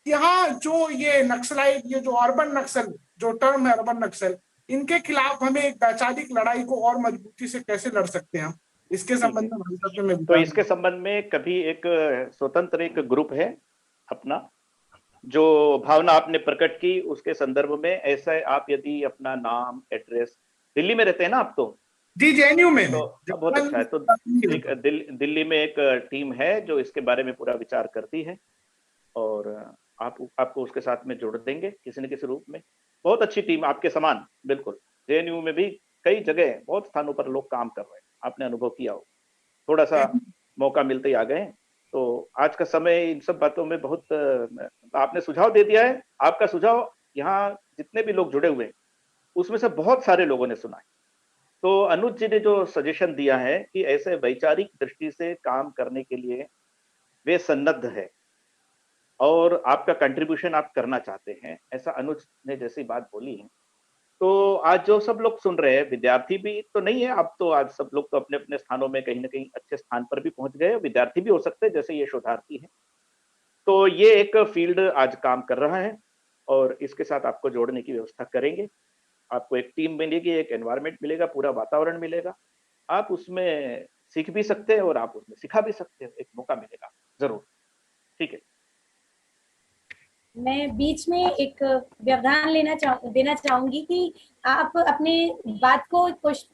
यहाँ जो ये नक्सलाइट, ये जो अर्बन नक्सल, जो टर्म है अर्बन नक्सल, इनके खिलाफ हमें एक वैचारिक लड़ाई को और मजबूती से कैसे लड़ सकते हैं हम, इसके संबंध में भविष्य में तो इसके संबंध में कभी एक स्वतंत्र एक ग्रुप है अपना, जो भावना आपने प्रकट की उसके संदर्भ में, ऐसा आप यदि अपना नाम, एड्रेस, दिल्ली में रहते हैं ना आप? तो जी जेएनयू में तो बहुत अच्छा है। तो दिल्ली में एक टीम है जो इसके बारे में पूरा विचार करती है और आपको उसके साथ में जोड़ देंगे किसी न किसी रूप में। बहुत अच्छी टीम आपके समान, बिल्कुल। जेएनयू में भी कई जगह बहुत स्थानों पर लोग काम कर रहे हैं, आपने अनुभव किया हो। थोड़ा सा मौका मिलते ही आ गए। तो आज का समय इन सब बातों में बहुत आपने सुझाव दे दिया है। आपका सुझाव यहाँ जितने भी लोग जुड़े हुए हैं उसमें से बहुत सारे लोगों ने सुना है। तो अनुज जी ने जो सजेशन दिया है कि ऐसे वैचारिक दृष्टि से काम करने के लिए वे सन्नद्ध है और आपका कंट्रीब्यूशन आप करना चाहते हैं, ऐसा अनुज ने जैसी बात बोली है। तो आज जो सब लोग सुन रहे हैं, विद्यार्थी भी तो नहीं है, अब तो आज सब लोग तो अपने अपने स्थानों में कहीं ना कहीं अच्छे स्थान पर भी पहुंच गए, विद्यार्थी भी हो सकते हैं जैसे ये शोधार्थी है। तो ये एक फील्ड आज काम कर रहा है और इसके साथ आपको जोड़ने की व्यवस्था करेंगे। आपको एक टीम मिलेगी, एक एनवायरनमेंट मिलेगा, पूरा वातावरण मिलेगा। आप उसमें सीख भी सकते हैं और आप उसमें सिखा भी सकते हैं, एक मौका मिलेगा जरूर। ठीक है। मैं बीच में एक व्यवधान देना चाहूंगी कि आप अपने बात को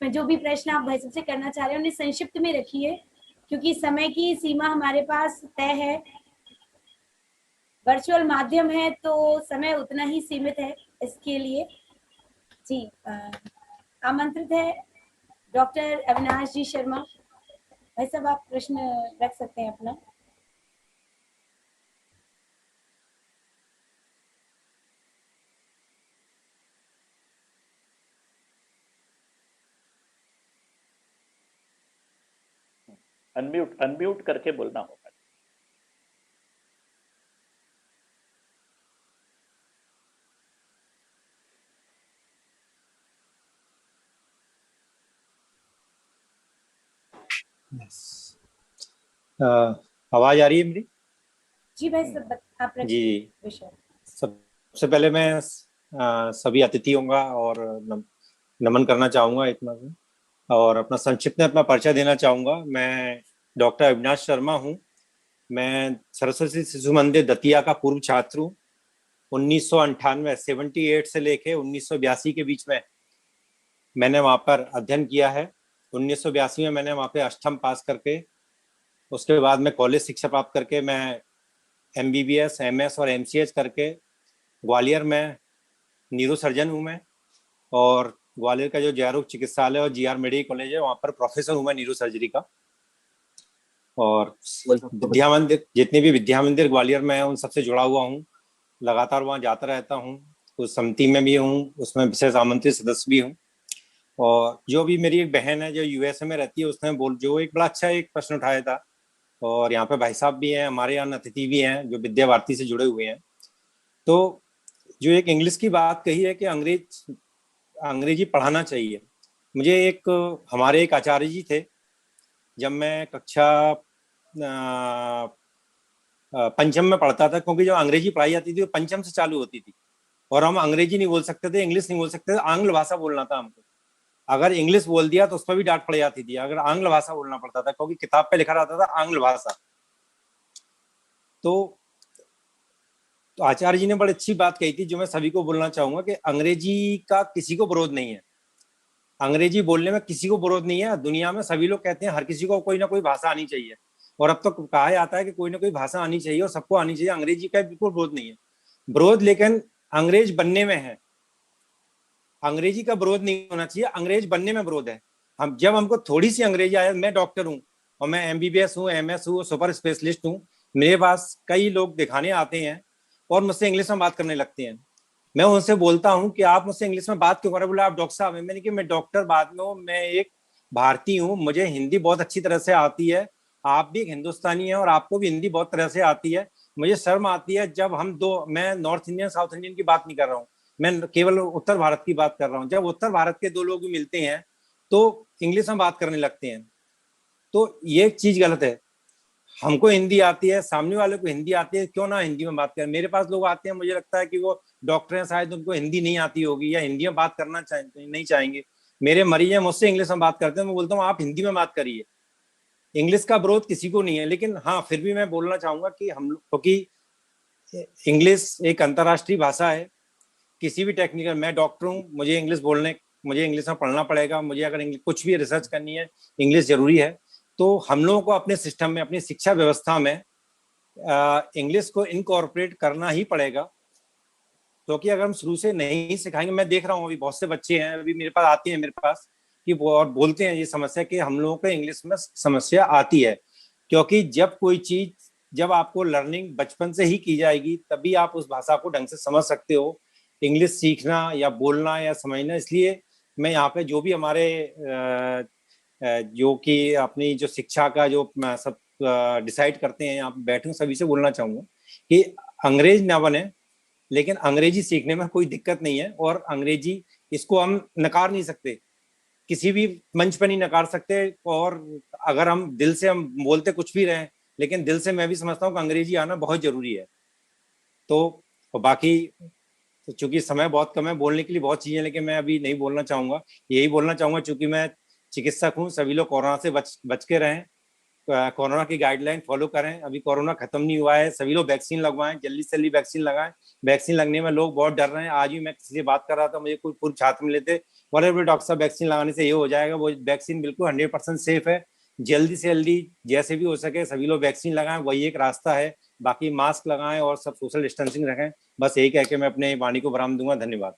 जो भी प्रश्न आप भाई से करना चाह रहे हैं उन्हें संक्षिप्त में रखिए, क्योंकि समय की सीमा हमारे पास तय है। वर्चुअल माध्यम है तो समय उतना ही सीमित है इसके लिए। जी, आमंत्रित है डॉक्टर अविनाश जी शर्मा। भाई साहब, आप प्रश्न रख सकते हैं अपना। अनम्यूट करके बोलना होगा। आवाज आ रही है मेरी? जी भाई, सब आप जी, विषय। सबसे पहले मैं सभी अतिथियों का और नमन करना चाहूंगा इतना से, और अपना संक्षिप्त में अपना परिचय देना चाहूंगा। मैं डॉक्टर अविनाश शर्मा हूं। मैं सरस्वती शिशु मंदिर दतिया का पूर्व छात्र हूँ। 1998 से लेके 1982 के बीच में मैंने वहां पर अध्ययन किया है। 1982 में मैंने वहां पे अष्टम पास करके, उसके बाद में कॉलेज शिक्षा प्राप्त करके मैं MBBS, MS और MCH करके ग्वालियर में न्यूरो सर्जन हूँ मैं। और ग्वालियर का जो जयरोग चिकित्सालय और GR मेडिकल कॉलेज है, वहाँ पर प्रोफेसर हूँ मैं न्यूरो सर्जरी का। और विद्या मंदिर, जितने भी विद्या मंदिर ग्वालियर में है, उन सबसे जुड़ा हुआ हूँ। लगातार वहाँ जाता रहता हूँ। उस समिति में भी हूँ, उसमें विशेष आमंत्रित सदस्य भी हूँ। और जो भी मेरी एक बहन है जो USA में रहती है, उसने जो एक बड़ा अच्छा एक प्रश्न उठाया था, और यहाँ पे भाई साहब भी हैं, हमारे यहाँ अतिथि भी हैं जो विद्या भारती से जुड़े हुए हैं। तो जो एक इंग्लिश की बात कही है कि अंग्रेजी पढ़ाना चाहिए। मुझे हमारे एक आचार्य जी थे, जब मैं कक्षा पंचम में पढ़ता था, क्योंकि जो अंग्रेजी पढ़ाई जाती थी वो पंचम से चालू होती थी, और हम अंग्रेजी नहीं बोल सकते थे, इंग्लिश नहीं बोल सकते थे, आंग्ल भाषा बोलना था हमको। अगर इंग्लिश बोल दिया तो उस पर भी डांट पड़ जाती थी। अगर आंग्ल भाषा बोलना पड़ता था, क्योंकि किताब पे लिखा रहता था आंग्ल भाषा। तो आचार्य जी ने बड़ी अच्छी बात कही थी, जो मैं सभी को बोलना चाहूंगा, कि अंग्रेजी का किसी को विरोध नहीं है। अंग्रेजी बोलने में किसी को विरोध नहीं है। दुनिया में सभी लोग कहते हैं हर किसी को कोई ना कोई भाषा आनी चाहिए, और अब तो कहा जाता है कि कोई ना कोई भाषा आनी चाहिए और सबको आनी चाहिए। अंग्रेजी का बिल्कुल विरोध नहीं है। विरोध लेकिन अंग्रेज बनने में है। अंग्रेजी का विरोध नहीं होना चाहिए, अंग्रेज बनने में विरोध है। जब हमको थोड़ी सी अंग्रेजी आए, मैं डॉक्टर हूँ और मैं MBBS हूँ, MS हूँ, सुपर स्पेशलिस्ट हूँ। मेरे पास कई लोग दिखाने आते हैं और मुझसे इंग्लिश में बात करने लगते हैं। मैं उनसे बोलता हूँ कि आप मुझसे इंग्लिश में बात क्यों कर रहे हैं? बोला आप डॉक्टर साहब हैं। मैंने कहा मैं डॉक्टर बाद में हूँ, मैं एक भारतीय हूँ, मुझे हिंदी बहुत अच्छी तरह से आती है। आप भी एक हिंदुस्तानी हैं और आपको भी हिंदी बहुत तरह से आती है। मुझे शर्म आती है जब मैं नॉर्थ इंडियन साउथ इंडियन की बात नहीं कर रहा हूँ, मैं केवल उत्तर भारत की बात कर रहा हूँ। जब उत्तर भारत के दो लोग भी मिलते हैं तो इंग्लिश में बात करने लगते हैं, तो ये चीज गलत है। हमको हिंदी आती है, सामने वाले को हिंदी आती है, क्यों ना हिंदी में बात करें। मेरे पास लोग आते हैं, मुझे लगता है कि वो डॉक्टर हैं, शायद उनको हिंदी नहीं आती होगी या हिंदी में बात करना नहीं चाहेंगे। मेरे मरीज हैं, मुझसे इंग्लिश में बात करते हैं, मैं बोलता हूँ आप हिंदी में बात करिए। इंग्लिश का विरोध किसी को नहीं है, लेकिन हाँ फिर भी मैं बोलना चाहूंगा कि हम लोग, क्योंकि इंग्लिश एक अंतर्राष्ट्रीय भाषा है। किसी भी टेक्निकल, मैं डॉक्टर हूँ, मुझे इंग्लिश में पढ़ना पड़ेगा। मुझे अगर कुछ भी रिसर्च करनी है, इंग्लिश जरूरी है। तो हम लोगों को अपने सिस्टम में, अपनी शिक्षा व्यवस्था में इंग्लिश को इनकॉर्पोरेट करना ही पड़ेगा, क्योंकि अगर हम शुरू से नहीं सिखाएंगे, मैं देख रहा हूँ अभी बहुत से बच्चे हैं, अभी मेरे पास आते हैं मेरे पास कि वो और बोलते हैं ये समस्या कि हम लोगों को इंग्लिश में समस्या आती है। क्योंकि जब आपको लर्निंग बचपन से ही की जाएगी, तभी आप उस भाषा को ढंग से समझ सकते हो। इंग्लिश सीखना या बोलना या समझना, इसलिए मैं यहाँ पे जो भी हमारे जो कि अपनी जो शिक्षा का जो सब डिसाइड करते हैं, यहाँ पे बैठे सभी से बोलना चाहूंगा कि अंग्रेज ना बने, लेकिन अंग्रेजी सीखने में कोई दिक्कत नहीं है। और अंग्रेजी, इसको हम नकार नहीं सकते, किसी भी मंच पर नहीं नकार सकते। और अगर हम दिल से हम बोलते कुछ भी रहे, लेकिन दिल से मैं भी समझता हूँ कि अंग्रेजी आना बहुत जरूरी है। तो बाकी चूंकि समय बहुत कम है, बोलने के लिए बहुत चीजें, लेकिन मैं अभी नहीं बोलना चाहूंगा। यही बोलना चाहूंगा, चूंकि मैं चिकित्सक हूँ, सभी लोग कोरोना से बच के रहें, कोरोना की गाइडलाइन फॉलो करें। अभी कोरोना खत्म नहीं हुआ है, सभी लोग वैक्सीन लगवाएं, जल्दी से जल्दी वैक्सीन लगाएं। वैक्सीन लगने में लोग बहुत डर रहे हैं। आज भी मैं किसी से बात कर रहा था, मुझे कोई पूर्व छात्र मिले थे, बोले डॉक्टर साहब वैक्सीन लगाने से ये हो जाएगा। वो वैक्सीन बिल्कुल 100% सेफ है। जल्दी से जल्दी जैसे भी हो सके सभी लोग वैक्सीन लगाएं, वही एक रास्ता है। बाकी मास्क लगाएं और सब सोशल डिस्टेंसिंग रखें। बस यही कह के मैं अपने वाणी को विराम दूंगा। धन्यवाद।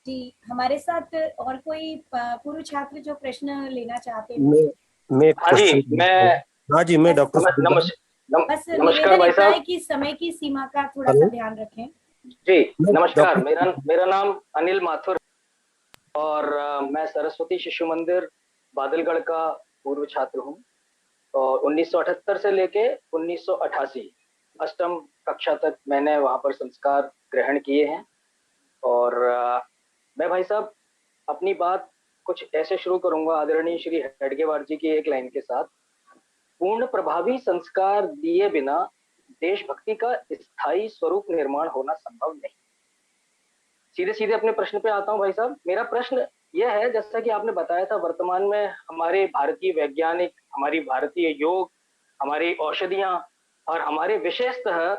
जी, हमारे साथ और कोई पूर्व छात्र जो प्रश्न लेना चाहते हैं? मैं हाँ जी, मैं डॉक्टर बस निवेदन इतना है कि समय की सीमा का थोड़ा सा ध्यान रखें। जी नमस्कार, मेरा नाम अनिल माथुर। और मैं सरस्वती शिशु मंदिर बादलगढ़ का पूर्व छात्र हूँ और 1978 से लेके 1988 अष्टम कक्षा तक मैंने वहाँ पर संस्कार ग्रहण किए हैं। और मैं भाई साहब अपनी बात कुछ ऐसे शुरू करूंगा आदरणीय श्री हेडगेवार जी की एक लाइन के साथ। पूर्ण प्रभावी संस्कार दिए बिना देशभक्ति का स्थायी स्वरूप निर्माण होना संभव नहीं। सीधे सीधे अपने प्रश्न पे आता हूं भाई साहब। मेरा प्रश्न यह है, जैसा कि आपने बताया था, वर्तमान में हमारे भारतीय वैज्ञानिक, हमारी भारतीय योग, हमारी औषधियां और हमारे विशेषतः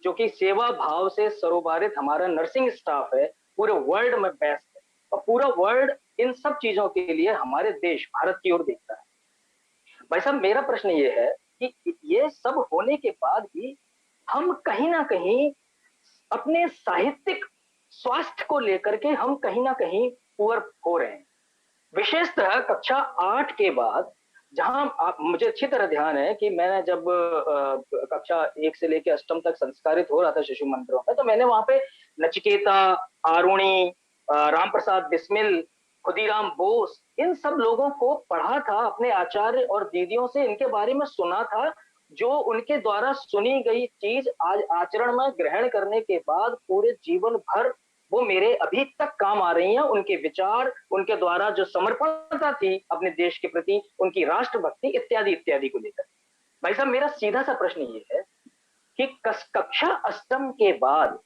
जो कि सेवा भाव से सरोबारित हमारा नर्सिंग स्टाफ है पूरे वर्ल्ड में बेस्ट है और पूरा वर्ल्ड इन सब चीजों के लिए हमारे देश भारत की ओर देखता है। भाई साहब मेरा प्रश्न ये है कि ये सब होने के बाद भी हम कहीं ना कहीं अपने साहित्यिक स्वास्थ्य को लेकर के हम कहीं ना कहीं पुअर हो रहे हैं। विशेषतः कक्षा 8 के बाद, जहां आप, मुझे अच्छी तरह ध्यान है कि मैंने जब कक्षा 1 से लेकर अष्टम तक संस्कारित हो रहा था शिशु मंदिरों में, तो मैंने वहां पे नचिकेता, आरुणि, राम प्रसाद बिस्मिल, खुदीराम बोस, इन सब लोगों को पढ़ा था, अपने आचार्य और दीदियों से इनके बारे में सुना था। जो उनके द्वारा सुनी गई चीज आज आचरण में ग्रहण करने के बाद पूरे जीवन भर वो मेरे अभी तक काम आ रही हैं। उनके विचार, उनके द्वारा जो समर्पणता थी अपने देश के प्रति, उनकी राष्ट्रभक्ति इत्यादि इत्यादि को लेकर। भाई साहब मेरा सीधा सा प्रश्न ये है कि कक्षा अष्टम के बाद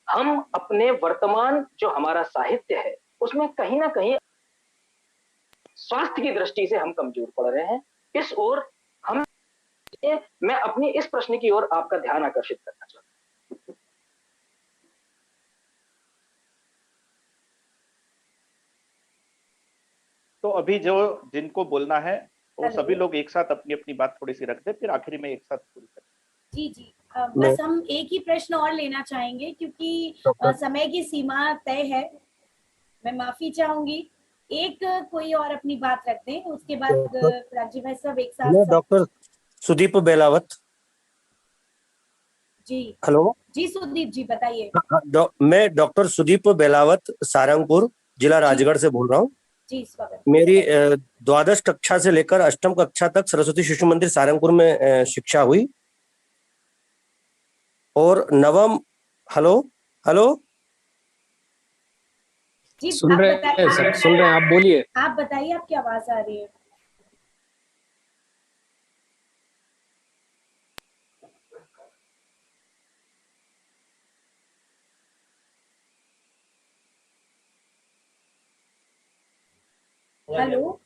हम अपने वर्तमान जो हमारा साहित्य है उसमें कहीं ना कहीं स्वास्थ्य की दृष्टि से हम कमजोर पड़ रहे हैं। इस ओर हम, मैं अपनी इस प्रश्न की ओर आपका ध्यान आकर्षित करना चाहता हूं। तो अभी जो जिनको बोलना है वो सभी लोग एक साथ अपनी अपनी बात थोड़ी सी रख दे, फिर आखिरी में एक साथ पूरी करें। जी जी, बस हम एक ही प्रश्न और लेना चाहेंगे क्योंकि समय की सीमा तय है। मैं माफी चाहूंगी, एक कोई और अपनी बात रख दें, उसके बाद प्राची भाई साहब एक साथ। डॉक्टर सुदीप बेलावत जी। हेलो जी सुदीप जी बताइए। मैं डॉक्टर सुदीप बेलावत सारंगपुर जिला राजगढ़ से बोल रहा हूँ। जी स्वागत। मेरी द्वादश कक्षा से लेकर अष्टम कक्षा तक सरस्वती शिशु मंदिर सारंगपुर में शिक्षा हुई और नवम, हेलो हेलो जी सुन रहे हैं, आप बोलिए। आप बताइए, आपकी आवाज आ रही है। हेलो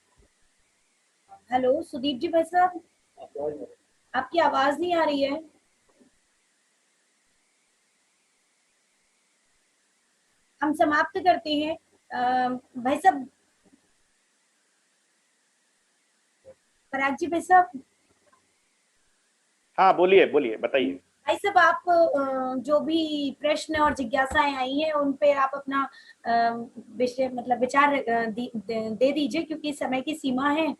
हेलो सुदीप जी भाई साहब, आपकी आवाज नहीं आ रही है। हम समाप्त करते हैं भाई साहब। पराग जी भाई साहब। हाँ बोलिए बोलिए, बताइए। भाई साहब आप जो भी प्रश्न और जिज्ञासाएं आई हैं उन पे आप अपना विषय मतलब विचार दे दीजिए क्योंकि समय की सीमा है।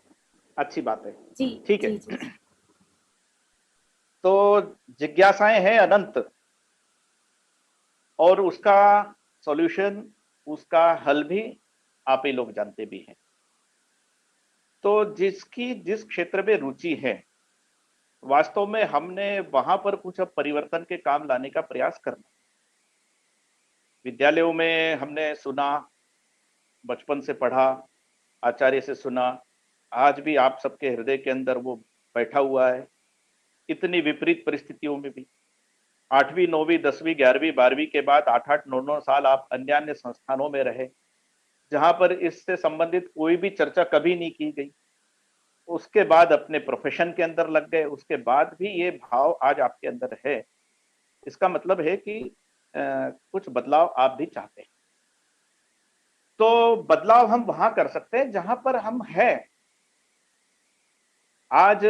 अच्छी बात है जी ठीक है। जी, जी। तो जिज्ञासाएं हैं अनंत और उसका सॉल्यूशन, उसका हल भी आप ही लोग जानते भी हैं। तो जिसकी जिस क्षेत्र में रुचि है, वास्तव में हमने वहां पर कुछ अब परिवर्तन के काम लाने का प्रयास करना। विद्यालयों में हमने सुना, बचपन से पढ़ा, आचार्य से सुना, आज भी आप सबके हृदय के अंदर वो बैठा हुआ है। इतनी विपरीत परिस्थितियों में भी 8वीं 9वीं 10वीं 11वीं 12वीं के बाद 8-8 9-9 साल आप अन्य अन्य संस्थानों में रहे जहां पर इससे संबंधित कोई भी चर्चा कभी नहीं की गई। उसके बाद अपने प्रोफेशन के अंदर लग गए, उसके बाद भी ये भाव आज आपके अंदर है। इसका मतलब है कि कुछ बदलाव आप भी चाहते हैं। तो बदलाव हम वहां कर सकते हैं जहां पर हम हैं। आज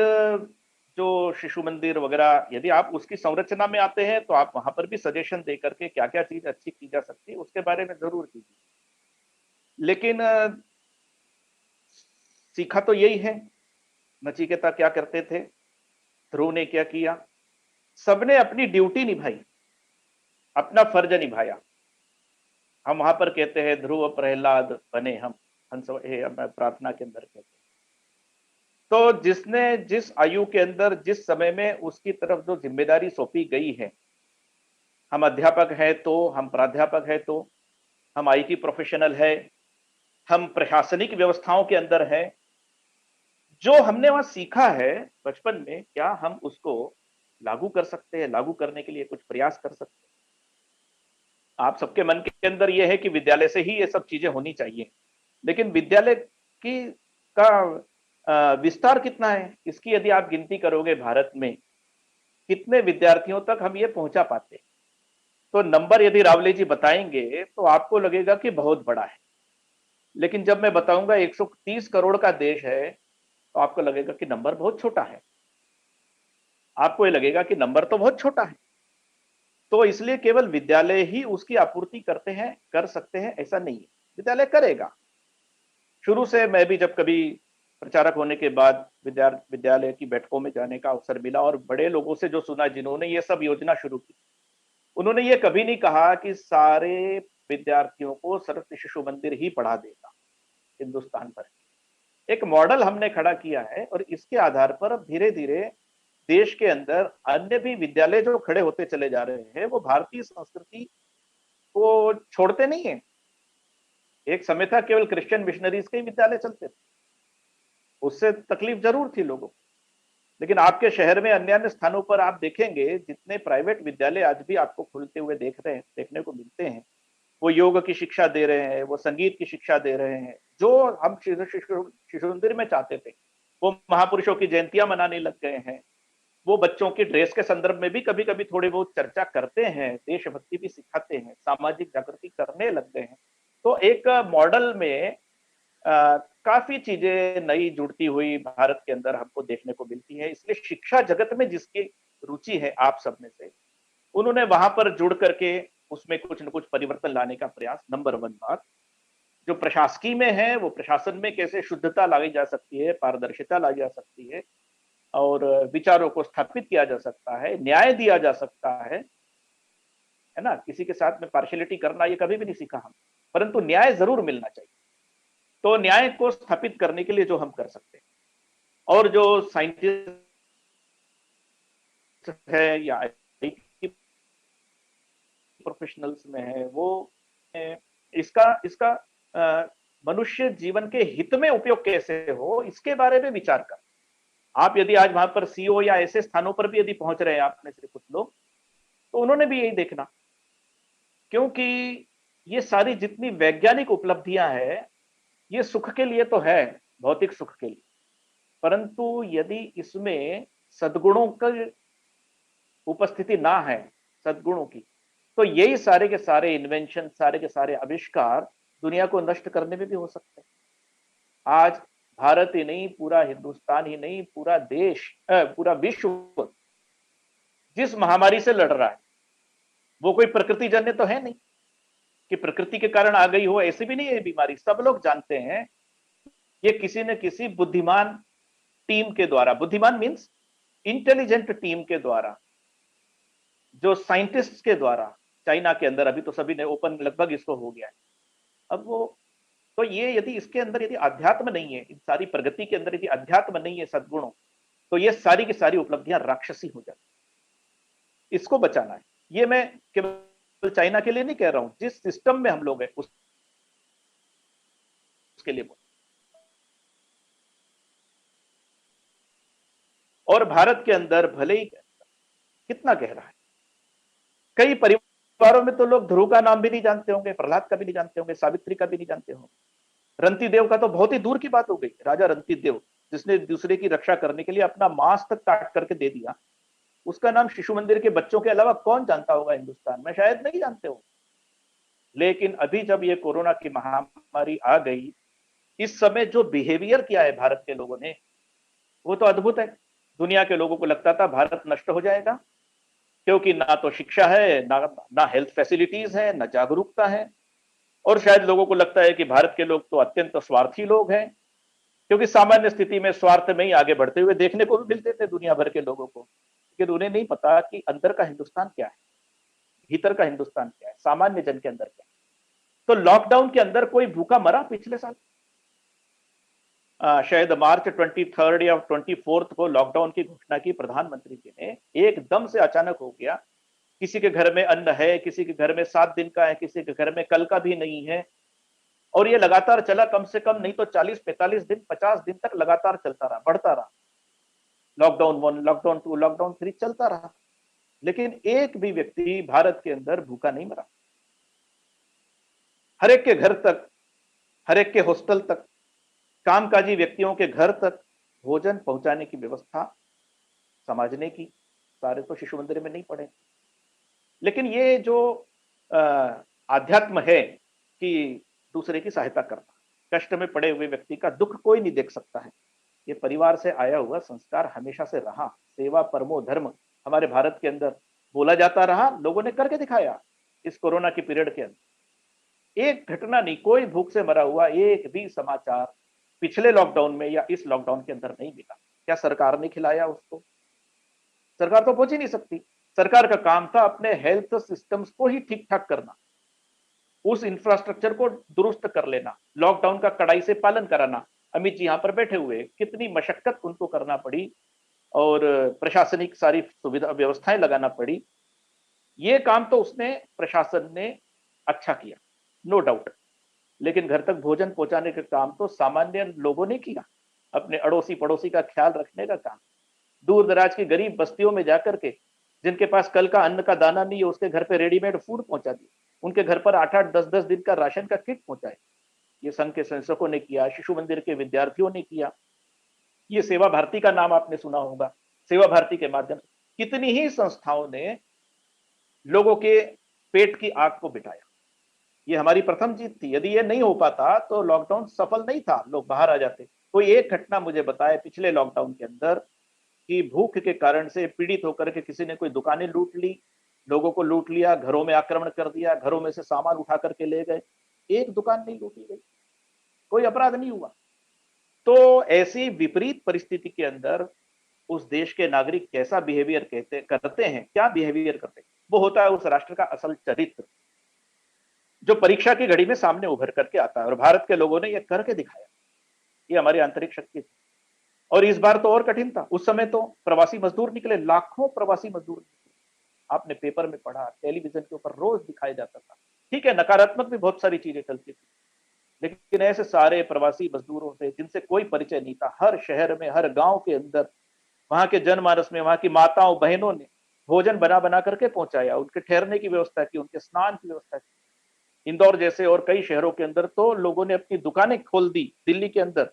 जो शिशु मंदिर वगैरह, यदि आप उसकी संरचना में आते हैं तो आप वहां पर भी सजेशन दे करके क्या क्या चीज अच्छी की जा सकती है उसके बारे में जरूर कीजिए। लेकिन सीखा तो यही है, नचिकेता क्या करते थे, ध्रुव ने क्या किया, सबने अपनी ड्यूटी निभाई, अपना फर्ज निभाया। हम वहां पर कहते हैं ध्रुव प्रहलाद बने हम, हंस मैं प्रार्थना के अंदर कहते हैं। तो जिसने जिस आयु के अंदर जिस समय में उसकी तरफ जो जिम्मेदारी सौंपी गई है, हम अध्यापक है तो, हम प्राध्यापक है तो, हम आईटी प्रोफेशनल है, हम प्रशासनिक व्यवस्थाओं के अंदर है, जो हमने वहां सीखा है बचपन में, क्या हम उसको लागू कर सकते हैं? लागू करने के लिए कुछ प्रयास कर सकते हैं? आप सबके मन के अंदर यह है कि विद्यालय से ही ये सब चीजें होनी चाहिए, लेकिन विद्यालय की का विस्तार कितना है, इसकी यदि आप गिनती करोगे भारत में कितने विद्यार्थियों तक हम ये पहुंचा पाते, तो नंबर यदि रावले जी बताएंगे तो आपको लगेगा कि बहुत बड़ा है। लेकिन जब मैं बताऊंगा 130 करोड़ का देश है, तो आपको लगेगा कि नंबर बहुत छोटा है। आपको ये लगेगा कि नंबर तो बहुत छोटा है। तो इसलिए केवल विद्यालय ही उसकी आपूर्ति करते हैं, कर सकते हैं, ऐसा नहीं है। विद्यालय करेगा। शुरू से मैं भी जब कभी प्रचारक होने के बाद विद्यालय की बैठकों में जाने का अवसर मिला और बड़े लोगों से जो सुना जिन्होंने ये सब योजना शुरू की, उन्होंने ये कभी नहीं कहा कि सारे विद्यार्थियों को सरस्वती शिशु मंदिर ही पढ़ा देगा हिंदुस्तान पर। एक मॉडल हमने खड़ा किया है और इसके आधार पर अब धीरे धीरे देश के अंदर अन्य भी विद्यालय जो खड़े होते चले जा रहे हैं, वो भारतीय संस्कृति को छोड़ते नहीं है। एक समय था केवल क्रिश्चियन मिशनरीज के ही विद्यालय चलते थे, उससे तकलीफ जरूर थी लोगों को, लेकिन आपके शहर में अन्य अन्य स्थानों पर आप देखेंगे जितने प्राइवेट विद्यालय आज भी आपको खुलते हुए देखने को मिलते हैं, वो योग की शिक्षा दे रहे हैं, वो संगीत की शिक्षा दे रहे हैं, जो हम शिशु मंदिर में चाहते थे। वो महापुरुषों की जयंतियां मनाने लग गए हैं, वो बच्चों की ड्रेस के संदर्भ में भी कभी कभी थोड़ी बहुत चर्चा करते हैं, देशभक्ति भी सिखाते हैं, सामाजिक जागृति करने लग गए हैं। तो एक मॉडल में काफी चीजें नई जुड़ती हुई भारत के अंदर हमको देखने को मिलती है। इसलिए शिक्षा जगत में जिसकी रुचि है आप सब में से, उन्होंने वहां पर जुड़ करके उसमें कुछ न कुछ परिवर्तन लाने का प्रयास। नंबर 1 बात जो प्रशासकीय में है, वो प्रशासन में कैसे शुद्धता लाई जा सकती है, पारदर्शिता लाई जा सकती है और विचारों को स्थापित किया जा सकता है, न्याय दिया जा सकता है ना। किसी के साथ में पार्शियलिटी करना ये कभी भी नहीं सीखा हम, परंतु न्याय जरूर मिलना चाहिए। तो न्याय को स्थापित करने के लिए जो हम कर सकते हैं, और जो साइंटिस्ट है या प्रोफेशनल्स में है, वो इसका मनुष्य जीवन के हित में उपयोग कैसे हो, इसके बारे में विचार कर। आप यदि आज वहां पर सीओ या ऐसे स्थानों पर भी यदि पहुंच रहे हैं आप में से कुछ लोग, तो उन्होंने भी यही देखना, क्योंकि ये सारी जितनी वैज्ञानिक उपलब्धियां हैं, ये सुख के लिए तो है, भौतिक सुख के लिए, परंतु यदि इसमें सद्गुणों की उपस्थिति ना है, सद्गुणों की, तो यही सारे के सारे इन्वेंशन, सारे के सारे आविष्कार दुनिया को नष्ट करने में भी हो सकते हैं। आज भारत ही नहीं, पूरा हिंदुस्तान ही नहीं, पूरा देश, पूरा विश्व जिस महामारी से लड़ रहा है, वो कोई प्रकृति जन्य तो है नहीं कि प्रकृति के कारण आ गई हो, ऐसी भी नहीं है बीमारी। सब लोग जानते हैं ये किसी न किसी बुद्धिमान टीम के द्वारा, बुद्धिमान मीन्स इंटेलिजेंट टीम के द्वारा, जो साइंटिस्ट के द्वारा, चाइना के अंदर अभी तो सभी ने ओपन लगभग इसको हो गया है। अब वो तो ये यदि इसके अंदर यदि अध्यात्म नहीं है, इन सारी प्रगति के अंदर यदि अध्यात्म नहीं है, सद्गुणों, तो ये सारी की सारी उपलब्धियां राक्षसी हो जाती। इसको बचाना है। ये मैं केवल चाइना के लिए नहीं कह रहा हूं, जिस सिस्टम में हम लोग हैं उसके लिए बोल। और भारत के अंदर भले ही कितना गहरा है, कई परिवारों में तो लोग ध्रुव का नाम भी नहीं जानते होंगे, प्रहलाद का भी नहीं जानते होंगे, सावित्री का भी नहीं जानते होंगे। रंती देव का तो बहुत ही दूर की बात हो गई। राजा रंती देव, जिसने दूसरे की रक्षा करने के लिए अपना मांस तक काट करके दे दिया, उसका नाम शिशु मंदिर के बच्चों के अलावा कौन जानता होगा हिंदुस्तान में? शायद नहीं जानते हो। लेकिन अभी जब ये कोरोना की महामारी आ गई, इस समय जो बिहेवियर किया है भारत के लोगों ने, वो तो अद्भुत है। दुनिया के लोगों को लगता था भारत नष्ट हो जाएगा, क्योंकि ना तो शिक्षा है, ना हेल्थ फैसिलिटीज है, ना जागरूकता है, और शायद लोगों को लगता है कि भारत के लोग तो अत्यंत स्वार्थी लोग हैं, क्योंकि सामान्य स्थिति में स्वार्थ में ही आगे बढ़ते हुए देखने को भी मिलते थे दुनिया भर के लोगों को। लेकिन उन्हें नहीं पता कि अंदर का हिंदुस्तान क्या है, भीतर का हिंदुस्तान क्या है, सामान्य जन के अंदर क्या है। तो लॉकडाउन के अंदर कोई भूखा मरा पिछले साल? शायद मार्च 23 या 24 को लॉकडाउन की घोषणा की प्रधानमंत्री जी ने, एकदम से अचानक हो गया। किसी के घर में अन्न है, किसी के घर में 7 दिन का है, किसी के घर में कल का भी नहीं है, और ये लगातार चला, कम से कम नहीं तो 40-45 दिन, 50 दिन तक लगातार चलता रहा, बढ़ता रहा। लॉकडाउन 1, लॉकडाउन 2, लॉकडाउन 3 चलता रहा, लेकिन एक भी व्यक्ति भारत के अंदर भूखा नहीं मरा। हर एक के घर तक, हर एक के हॉस्टल तक, कामकाजी व्यक्तियों के घर तक भोजन पहुंचाने की व्यवस्था समाज ने की। सारे तो शिशु मंदिर में नहीं पड़े, लेकिन ये जो आध्यात्म है कि दूसरे की सहायता करना, कष्ट में पड़े हुए व्यक्ति का दुख कोई नहीं देख सकता है, ये परिवार से आया हुआ संस्कार हमेशा से रहा। सेवा परमो धर्म हमारे भारत के अंदर बोला जाता रहा, लोगों ने करके दिखाया। इस कोरोना की पीरियड के अंदर एक घटना नहीं, कोई भूख से मरा हुआ एक भी समाचार पिछले लॉकडाउन में या इस लॉकडाउन के अंदर नहीं मिला। क्या सरकार ने खिलाया उसको? सरकार तो पहुंच ही नहीं सकती। सरकार का काम था अपने हेल्थ सिस्टम्स को ही ठीक ठाक करना, उस इंफ्रास्ट्रक्चर को दुरुस्त कर लेना, लॉकडाउन का कड़ाई से पालन कराना। अमित जी यहाँ पर बैठे हुए, कितनी मशक्कत उनको करना पड़ी और प्रशासनिक सारी सुविधा व्यवस्थाएं लगाना पड़ी। ये काम तो उसने, प्रशासन ने अच्छा किया, नो डाउट, लेकिन घर तक भोजन पहुंचाने का काम तो सामान्य लोगों ने किया। अपने अड़ोसी पड़ोसी का ख्याल रखने का काम, दूर दराज की गरीब बस्तियों में जाकर के, जिनके पास कल का अन्न का दाना नहीं है, उसके घर पे रेडीमेड फूड पहुंचा दिया, उनके घर पर 8-8, 10-10 दिन का राशन का किट पहुंचाए। ये संघ के संस्थकों ने किया, शिशु मंदिर के विद्यार्थियों ने किया। ये सेवा भारती का नाम आपने सुना होगा, सेवा भारती के माध्यम से कितनी ही संस्थाओं ने लोगों के पेट की आग को बिठाया। ये हमारी प्रथम जीत थी। यदि ये नहीं हो पाता तो लॉकडाउन सफल नहीं था, लोग बाहर आ जाते। कोई एक घटना मुझे बताए पिछले लॉकडाउन के अंदर कि भूख के कारण से पीड़ित होकर के किसी ने कोई दुकानें लूट ली, लोगों को लूट लिया, घरों में आक्रमण कर दिया, घरों में से सामान उठा करके ले गए, एक दुकान नहीं लूटी गई, कोई अपराध नहीं हुआ। तो ऐसी विपरीत परिस्थिति के अंदर उस देश के नागरिक कैसा बिहेवियर करते हैं, क्या बिहेवियर करते हैं, वो होता है उस राष्ट्र का असल चरित्र, जो परीक्षा की घड़ी में सामने उभर करके आता है। और भारत के लोगों ने यह करके दिखाया। ये हमारी आंतरिक शक्ति थी। और इस बार तो और कठिन था। उस समय तो प्रवासी मजदूर निकले, लाखों प्रवासी मजदूर निकले। आपने पेपर में पढ़ा, टेलीविजन के ऊपर रोज दिखाया जाता था। ठीक है, नकारात्मक भी बहुत सारी चीजें चलती थी, लेकिन ऐसे सारे प्रवासी मजदूरों से जिनसे कोई परिचय नहीं था, हर शहर में, हर गांव के अंदर, वहां के जनमानस में, वहां की माताओं बहनों ने भोजन बना बना करके पहुंचाया, उनके ठहरने की व्यवस्था की, उनके स्नान की व्यवस्था की। इंदौर जैसे और कई शहरों के अंदर तो लोगों ने अपनी दुकानें खोल दी, दिल्ली के अंदर,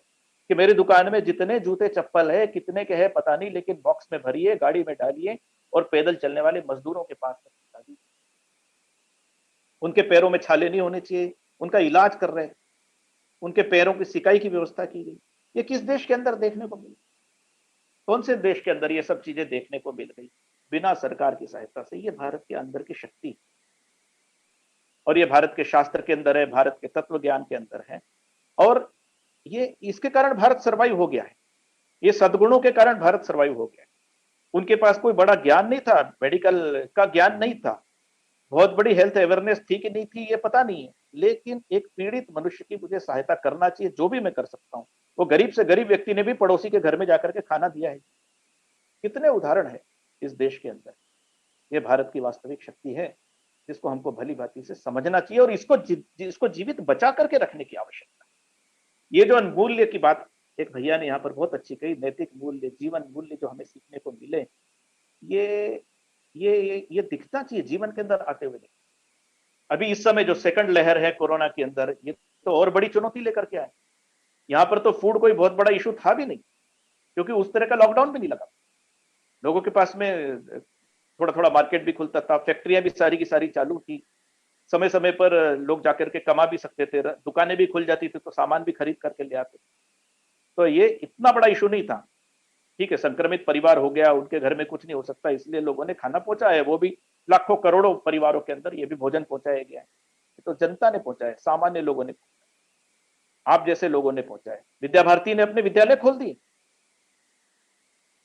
कि मेरी दुकान में जितने जूते चप्पल है, कितने के है पता नहीं, लेकिन बॉक्स में भरिए, गाड़ी में डालिए और पैदल चलने वाले मजदूरों के पास पहुंचा दीजिए। उनके पैरों में छाले नहीं होने चाहिए, उनका इलाज कर रहे हैं, उनके पैरों की सिकाई की व्यवस्था की गई। ये किस देश के अंदर देखने को मिली? कौन से देश के अंदर ये सब चीजें देखने को मिल गई? बिना सरकार की सहायता से। ये भारत के अंदर की शक्ति, और ये भारत के शास्त्र के अंदर है, भारत के तत्व ज्ञान के अंदर है, और ये इसके कारण भारत सर्वाइव हो गया है। ये सद्गुणों के कारण भारत सर्वाइव हो गया है। उनके पास कोई बड़ा ज्ञान नहीं था, मेडिकल का ज्ञान नहीं था, बहुत बड़ी हेल्थ अवेयरनेस थी कि नहीं थी ये पता नहीं है, लेकिन एक पीड़ित मनुष्य की मुझे सहायता करना चाहिए, जो भी मैं कर सकता हूँ। वो गरीब से गरीब व्यक्ति ने भी पड़ोसी के घर में जाकर के खाना दिया है। कितने उदाहरण है इस देश के अंदर। ये भारत की वास्तविक शक्ति है, जिसको हमको भली भांति से समझना चाहिए और इसको जीवित बचा करके रखने की आवश्यकता है। ये जो अनमूल्य की बात एक भैया ने यहाँ पर बहुत अच्छी कही, नैतिक मूल्य, जीवन मूल्य जो हमें सीखने को मिले, ये दिखना चाहिए जीवन के अंदर आते हुए। अभी इस समय जो सेकंड लहर है कोरोना के अंदर, ये तो और बड़ी चुनौती लेकर के आए। यहाँ पर तो फूड कोई बहुत बड़ा इशू था भी नहीं, क्योंकि उस तरह का लॉकडाउन भी नहीं लगा। लोगों के पास में थोड़ा थोड़ा मार्केट भी खुलता था, फैक्ट्रियां भी सारी की सारी चालू थी, समय समय पर लोग जाकर के कमा भी सकते थे, दुकानें भी खुल जाती थी तो सामान भी खरीद करके ले आते। तो ये इतना बड़ा इशू नहीं था। ठीक है, संक्रमित परिवार हो गया, उनके घर में कुछ नहीं हो सकता, इसलिए लोगों ने खाना पहुंचाया है, वो भी लाखों करोड़ों परिवारों के अंदर ये भी भोजन पहुंचाया गया है। तो जनता ने पहुंचाया, सामान्य लोगों ने पहुंचाया, आप जैसे लोगों ने पहुंचाया। विद्या भारती ने अपने विद्यालय खोल दिए,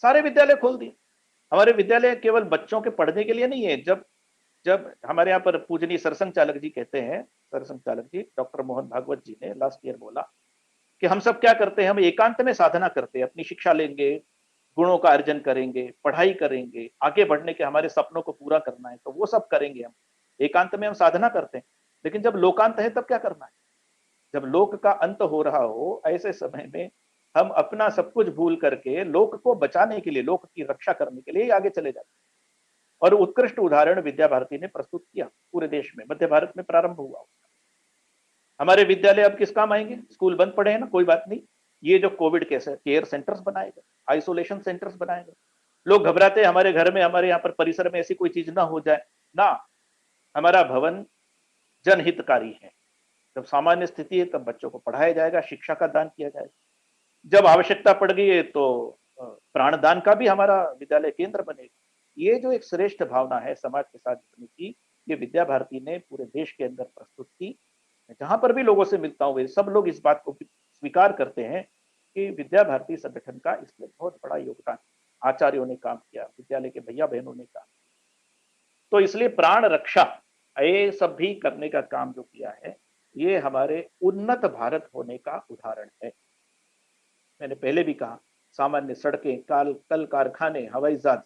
सारे विद्यालय खोल दिए। हमारे विद्यालय केवल बच्चों के पढ़ने के लिए नहीं है। जब हमारे यहाँ पर पूजनीय सरसंघ चालक जी कहते हैं सरसंघचालक जी डॉक्टर मोहन भागवत जी ने लास्ट ईयर बोला कि हम सब क्या करते हैं, हम एकांत में साधना करते हैं, अपनी शिक्षा लेंगे, गुणों का अर्जन करेंगे, पढ़ाई करेंगे, आगे बढ़ने के हमारे सपनों को पूरा करना है तो वो सब करेंगे हम, एकांत में हम साधना करते हैं। लेकिन जब लोकांत है तब क्या करना है? जब लोक का अंत हो रहा हो, ऐसे समय में हम अपना सब कुछ भूल करके लोक को बचाने के लिए, लोक की रक्षा करने के लिए आगे चले जाते हैं। और उत्कृष्ट उदाहरण विद्या भारती ने प्रस्तुत किया पूरे देश में, मध्य भारत में प्रारंभ हुआ। हमारे विद्यालय अब किस काम आएंगे? स्कूल बंद पड़े हैं ना, कोई बात नहीं, ये जो कोविड केयर सेंटर्स बनाए गए, आइसोलेशन सेंटर्स बनाए गए। लोग घबराते हैं हमारे घर में, हमारे यहाँ पर परिसर में ऐसी कोई चीज ना हो जाए ना, हमारा भवन जनहितकारी है। जब सामान्य स्थिति है तब बच्चों को पढ़ाया जाएगा, शिक्षा का दान किया जाएगा। जब आवश्यकता पड़ गई है तो प्राणदान का भी हमारा विद्यालय केंद्र बनेगा। ये जो एक श्रेष्ठ भावना है समाज के साथ जुड़ने की, ये विद्या भारती ने पूरे देश के अंदर प्रस्तुत की। जहां पर भी लोगों से मिलता हूँ, वे सब लोग इस बात को स्वीकार करते हैं कि विद्या भारती संगठन का इसमें बहुत बड़ा योगदान, आचार्यों ने काम किया, विद्यालय के भैया बहनों ने काम, तो इसलिए प्राण रक्षा ये सब भी करने का काम जो किया है, ये हमारे उन्नत भारत होने का उदाहरण है। मैंने पहले भी कहा, सामान्य सड़कें, कल कारखाने, हवाई जहाज,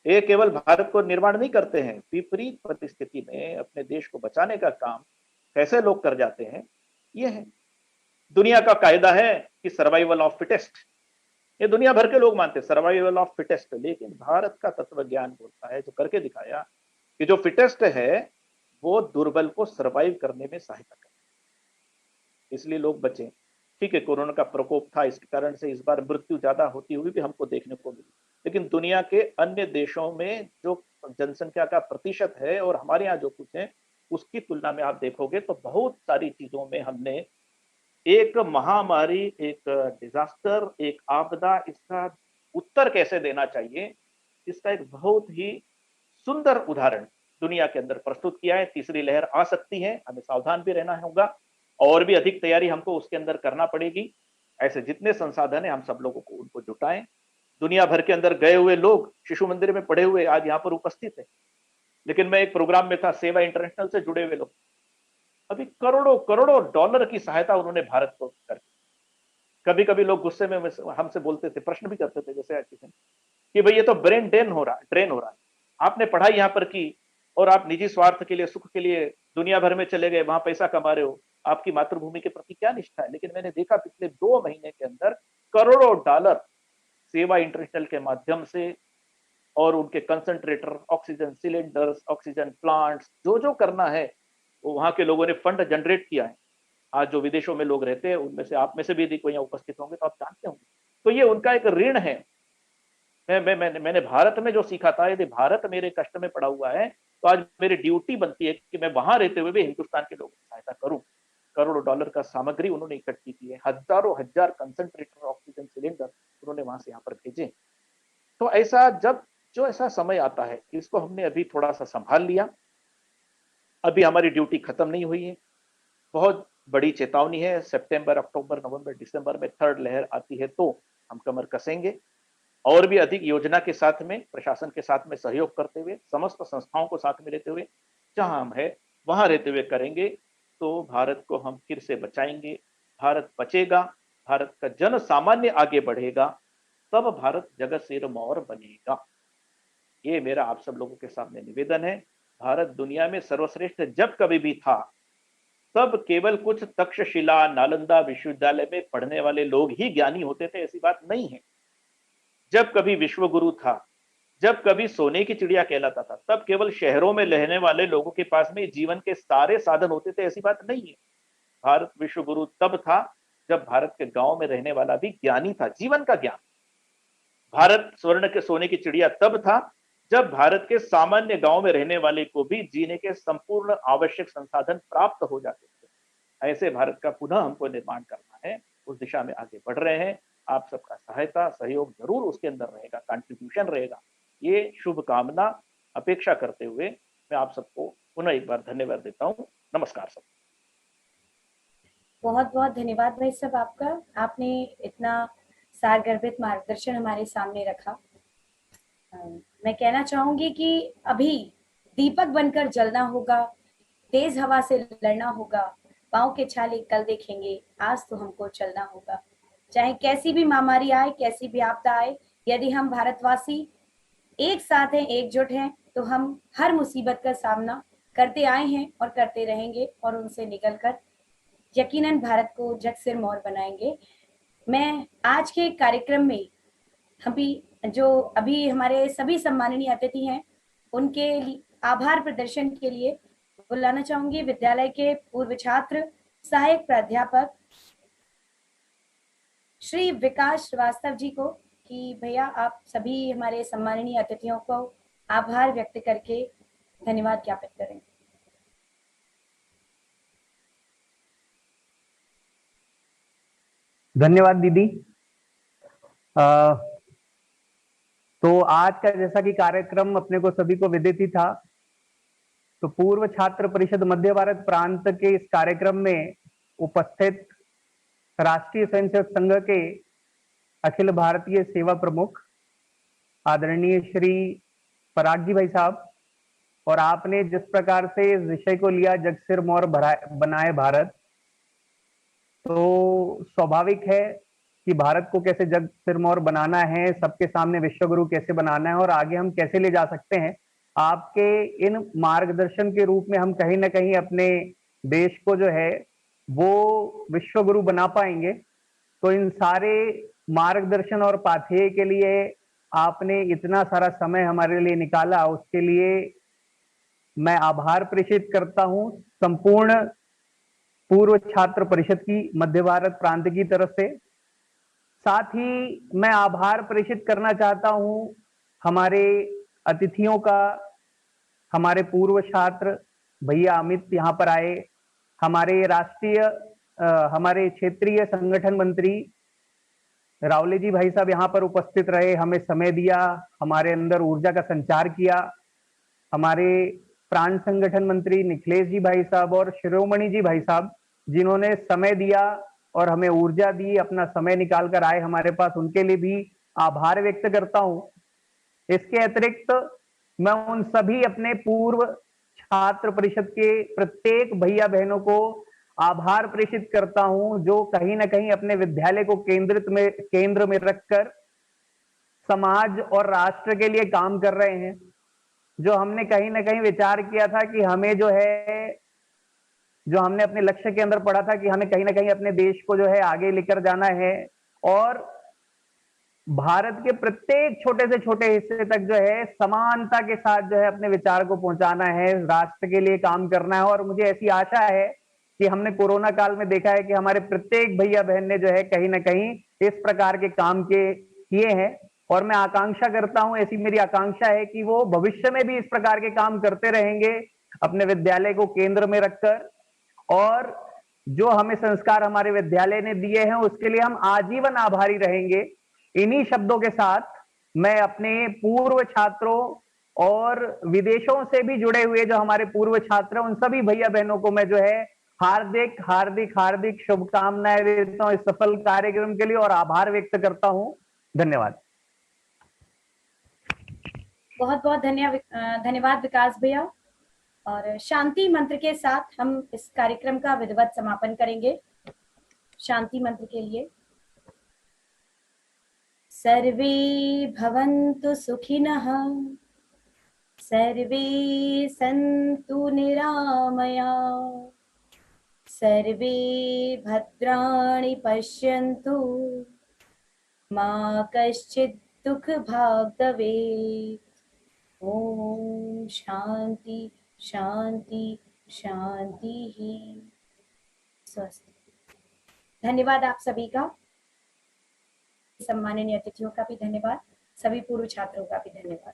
ये केवल भारत को निर्माण नहीं करते हैं, विपरीत परिस्थिति में अपने देश को बचाने का काम कैसे लोग कर जाते हैं, ये है। दुनिया का कायदा है कि सर्वाइवल ऑफ फिटेस्ट, ये दुनिया भर के लोग मानते हैं सर्वाइवल ऑफ फिटेस्ट, लेकिन भारत का तत्व ज्ञान बोलता है, जो करके दिखाया कि जो फिटेस्ट है वो दुर्बल को सर्वाइव करने में सहायता करे, इसलिए लोग बचे। ठीक है, कोरोना का प्रकोप था, इसके कारण से इस बार मृत्यु ज्यादा होती हुई भी हमको देखने को मिली, लेकिन दुनिया के अन्य देशों में जो जनसंख्या का प्रतिशत है और हमारे यहाँ जो कुछ है, उसकी तुलना में आप देखोगे तो बहुत सारी चीजों में हमने एक महामारी, एक डिजास्टर, एक आपदा, इसका उत्तर कैसे देना चाहिए, इसका एक बहुत ही सुंदर उदाहरण दुनिया के अंदर प्रस्तुत किया है। तीसरी लहर आ सकती है, हमें सावधान भी रहना होगा और भी अधिक तैयारी हमको उसके अंदर करना पड़ेगी। ऐसे जितने संसाधन है हम सब लोगों को उनको जुटाएं। दुनिया भर के अंदर गए हुए लोग शिशु मंदिर में पढ़े हुए आज यहाँ पर उपस्थित है, लेकिन मैं एक प्रोग्राम में था, सेवा इंटरनेशनल से जुड़े हुए लोग, अभी करोड़ों करोड़ों डॉलर की सहायता उन्होंने भारत को करके। कभी कभी लोग गुस्से में हमसे बोलते थे, प्रश्न भी करते थे जैसे किसी ने, कि भाई ये तो ब्रेन ड्रेन हो रहा है, आपने पढ़ाई यहाँ पर की और आप निजी स्वार्थ के लिए, सुख के लिए दुनिया भर में चले गए, वहां पैसा कमा रहे हो, आपकी मातृभूमि के प्रति क्या निष्ठा है। लेकिन मैंने देखा पिछले 2 महीने के अंदर करोड़ों डॉलर सेवा इंटरनेशनल के माध्यम से और उनके concentrator, oxygen cylinders, oxygen plants, जो जो करना है वो वहां के लोगों ने फंड जनरेट किया है। आज जो विदेशों में लोग रहते हैं उनमें से आप में से भी यदि कोई यहाँ उपस्थित होंगे तो आप जानते होंगे, तो ये उनका एक ऋण है। मैंने भारत में जो सीखा था, यदि भारत मेरे कष्ट में पड़ा हुआ है तो आज मेरी ड्यूटी बनती है कि मैं वहां रहते हुए भी हिंदुस्तान के लोगों की सहायता करूं। करोड़ों डॉलर का सामग्री उन्होंने इकट्ठी की है, हजारों हजार कंसंट्रेटर, ऑक्सीजन सिलेंडर उन्होंने वहां से यहाँ पर भेजे। तो ऐसा जब जो ऐसा समय आता है, इसको हमने अभी थोड़ा सा संभाल लिया, अभी हमारी ड्यूटी खत्म नहीं हुई है, बहुत बड़ी चेतावनी है। सितंबर, अक्टूबर, नवंबर, दिसंबर में 3rd लहर आती है तो हम कमर कसेंगे और भी अधिक योजना के साथ में, प्रशासन के साथ में सहयोग करते हुए, समस्त संस्थाओं को साथ में लेते हुए, जहां हम है वहां रहते हुए करेंगे तो भारत को हम फिर से बचाएंगे। भारत बचेगा, भारत का जन सामान्य आगे बढ़ेगा, तब भारत जगत सिरमौर बनेगा। ये मेरा आप सब लोगों के सामने निवेदन है। भारत दुनिया में सर्वश्रेष्ठ जब कभी भी था, तब केवल कुछ तक्षशिला, नालंदा विश्वविद्यालय में पढ़ने वाले लोग ही ज्ञानी होते थे, ऐसी बात नहीं है। जब कभी विश्व गुरु था, जब कभी सोने की चिड़िया कहलाता था, तब केवल शहरों में रहने वाले लोगों के पास में जीवन के सारे साधन होते थे, ऐसी बात नहीं है। भारत विश्व गुरु तब था जब भारत के गांव में रहने वाला भी ज्ञानी था, जीवन का ज्ञान। भारत स्वर्ण के सोने की चिड़िया तब था जब भारत के सामान्य गांव में रहने वाले को भी जीने के संपूर्ण आवश्यक संसाधन प्राप्त हो जाते थे। ऐसे भारत का पुनः हमको निर्माण करना है, उस दिशा में आगे बढ़ रहे हैं। आप सबका सहायता, सहयोग जरूर उसके अंदर रहेगा, कंट्रीब्यूशन रहेगा। ये शुभकामना अपेक्षा करते हुए मैं आप सबको पुनः एक बार धन्यवाद देता हूँ। नमस्कार सब। बहुत बहुत धन्यवाद भाई साहब आपका, आपने इतना सारगर्भित मार्गदर्शन हमारे सामने रखा। मैं कहना चाहूंगी कि अभी दीपक बनकर जलना होगा, तेज हवा से लड़ना होगा, पाँव के छाले कल देखेंगे, आज तो हमको चलना होगा। चाहे कैसी भी महामारी आए, कैसी भी आपदा आए, यदि हम भारतवासी एक साथ हैं, एकजुट हैं, तो हम हर मुसीबत का सामना करते आए हैं और करते रहेंगे और उनसे निकलकर यकीनन भारत को जग सिर मोहर बनाएंगे। मैं आज के कार्यक्रम में अभी हमारे सभी सम्माननीय अतिथि हैं, उनके आभार प्रदर्शन के लिए बुलाना चाहूंगी विद्यालय के पूर्व छात्र सहायक प्राध्यापक श्री विकास श्रीवास्तव जी को कि भैया आप सभी हमारे सम्माननीय अतिथियों को आभार व्यक्त करके धन्यवाद ज्ञापित करें। धन्यवाद दीदी। तो आज का जैसा कि कार्यक्रम अपने को सभी को विदित ही था, तो पूर्व छात्र परिषद मध्य भारत प्रांत के इस कार्यक्रम में उपस्थित राष्ट्रीय स्वयंसेवक संघ के अखिल भारतीय सेवा प्रमुख आदरणीय श्री पराग जी भाई साहब, और आपने जिस प्रकार से इस विषय को लिया जग सिर मोहर बनाए भारत, तो स्वाभाविक है कि भारत को कैसे जग सिर मोहर बनाना है, सबके सामने विश्वगुरु कैसे बनाना है और आगे हम कैसे ले जा सकते हैं। आपके इन मार्गदर्शन के रूप में हम कहीं ना कहीं अपने देश को जो है वो विश्वगुरु बना पाएंगे। तो इन सारे मार्गदर्शन और पाथेय के लिए आपने इतना सारा समय हमारे लिए निकाला, उसके लिए मैं आभार प्रेषित करता हूं संपूर्ण पूर्व छात्र परिषद की मध्य भारत प्रांत की तरफ से। साथ ही मैं आभार प्रेषित करना चाहता हूं हमारे अतिथियों का, हमारे पूर्व छात्र भैया अमित यहाँ पर आए, हमारे क्षेत्रीय संगठन मंत्री रावले जी भाई साहब यहाँ पर उपस्थित रहे, हमें समय दिया, हमारे अंदर ऊर्जा का संचार किया। हमारे प्रांत संगठन मंत्री निखिलेश जी भाई साहब और शिरोमणि जी भाई साहब, जिन्होंने समय दिया और हमें ऊर्जा दी, अपना समय निकाल कर आए हमारे पास, उनके लिए भी आभार व्यक्त करता हूं। इसके अतिरिक्त मैं उन सभी अपने पूर्व छात्र परिषद के प्रत्येक भैया बहनों को आभार प्रेषित करता हूं, जो कहीं ना कहीं अपने विद्यालय को केंद्र में रखकर समाज और राष्ट्र के लिए काम कर रहे हैं। जो हमने कहीं ना कहीं विचार किया था कि हमें जो है, जो हमने अपने लक्ष्य के अंदर पढ़ा था कि हमें कहीं ना कहीं अपने देश को जो है आगे लेकर जाना है और भारत के प्रत्येक छोटे से छोटे हिस्से तक जो है समानता के साथ जो है अपने विचार को पहुंचाना है, राष्ट्र के लिए काम करना है। और मुझे ऐसी आशा है कि हमने कोरोना काल में देखा है कि हमारे प्रत्येक भैया बहन ने जो है कहीं ना कहीं इस प्रकार के काम किए हैं, और मैं आकांक्षा करता हूं, ऐसी मेरी आकांक्षा है कि वो भविष्य में भी इस प्रकार के काम करते रहेंगे अपने विद्यालय को केंद्र में रखकर। और जो हमें संस्कार हमारे विद्यालय ने दिए हैं उसके लिए हम आजीवन आभारी रहेंगे। इन्हीं शब्दों के साथ मैं अपने पूर्व छात्रों और विदेशों से भी जुड़े हुए जो हमारे पूर्व छात्र हैं, उन सभी भैया बहनों को मैं जो है हार्दिक हार्दिक हार्दिक शुभकामनाएं देता हूं इस सफल कार्यक्रम के लिए और आभार व्यक्त करता हूं। धन्यवाद। बहुत बहुत धन्यवाद विकास भैया। और शांति मंत्र के साथ हम इस कार्यक्रम का विधिवत समापन करेंगे। शांति मंत्र के लिए सर्वे भवन्तु सुखिनः, सर्वे सन्तु निरामया, सर्वे भद्राणि पश्यन्तु, मा कश्चित् दुःखभाग् भवेत्। ओम शांति शांति शांति ही। स्वस्थ। धन्यवाद आप सभी का, सम्माननीय अतिथियों का भी धन्यवाद, सभी पूर्व छात्रों का भी धन्यवाद।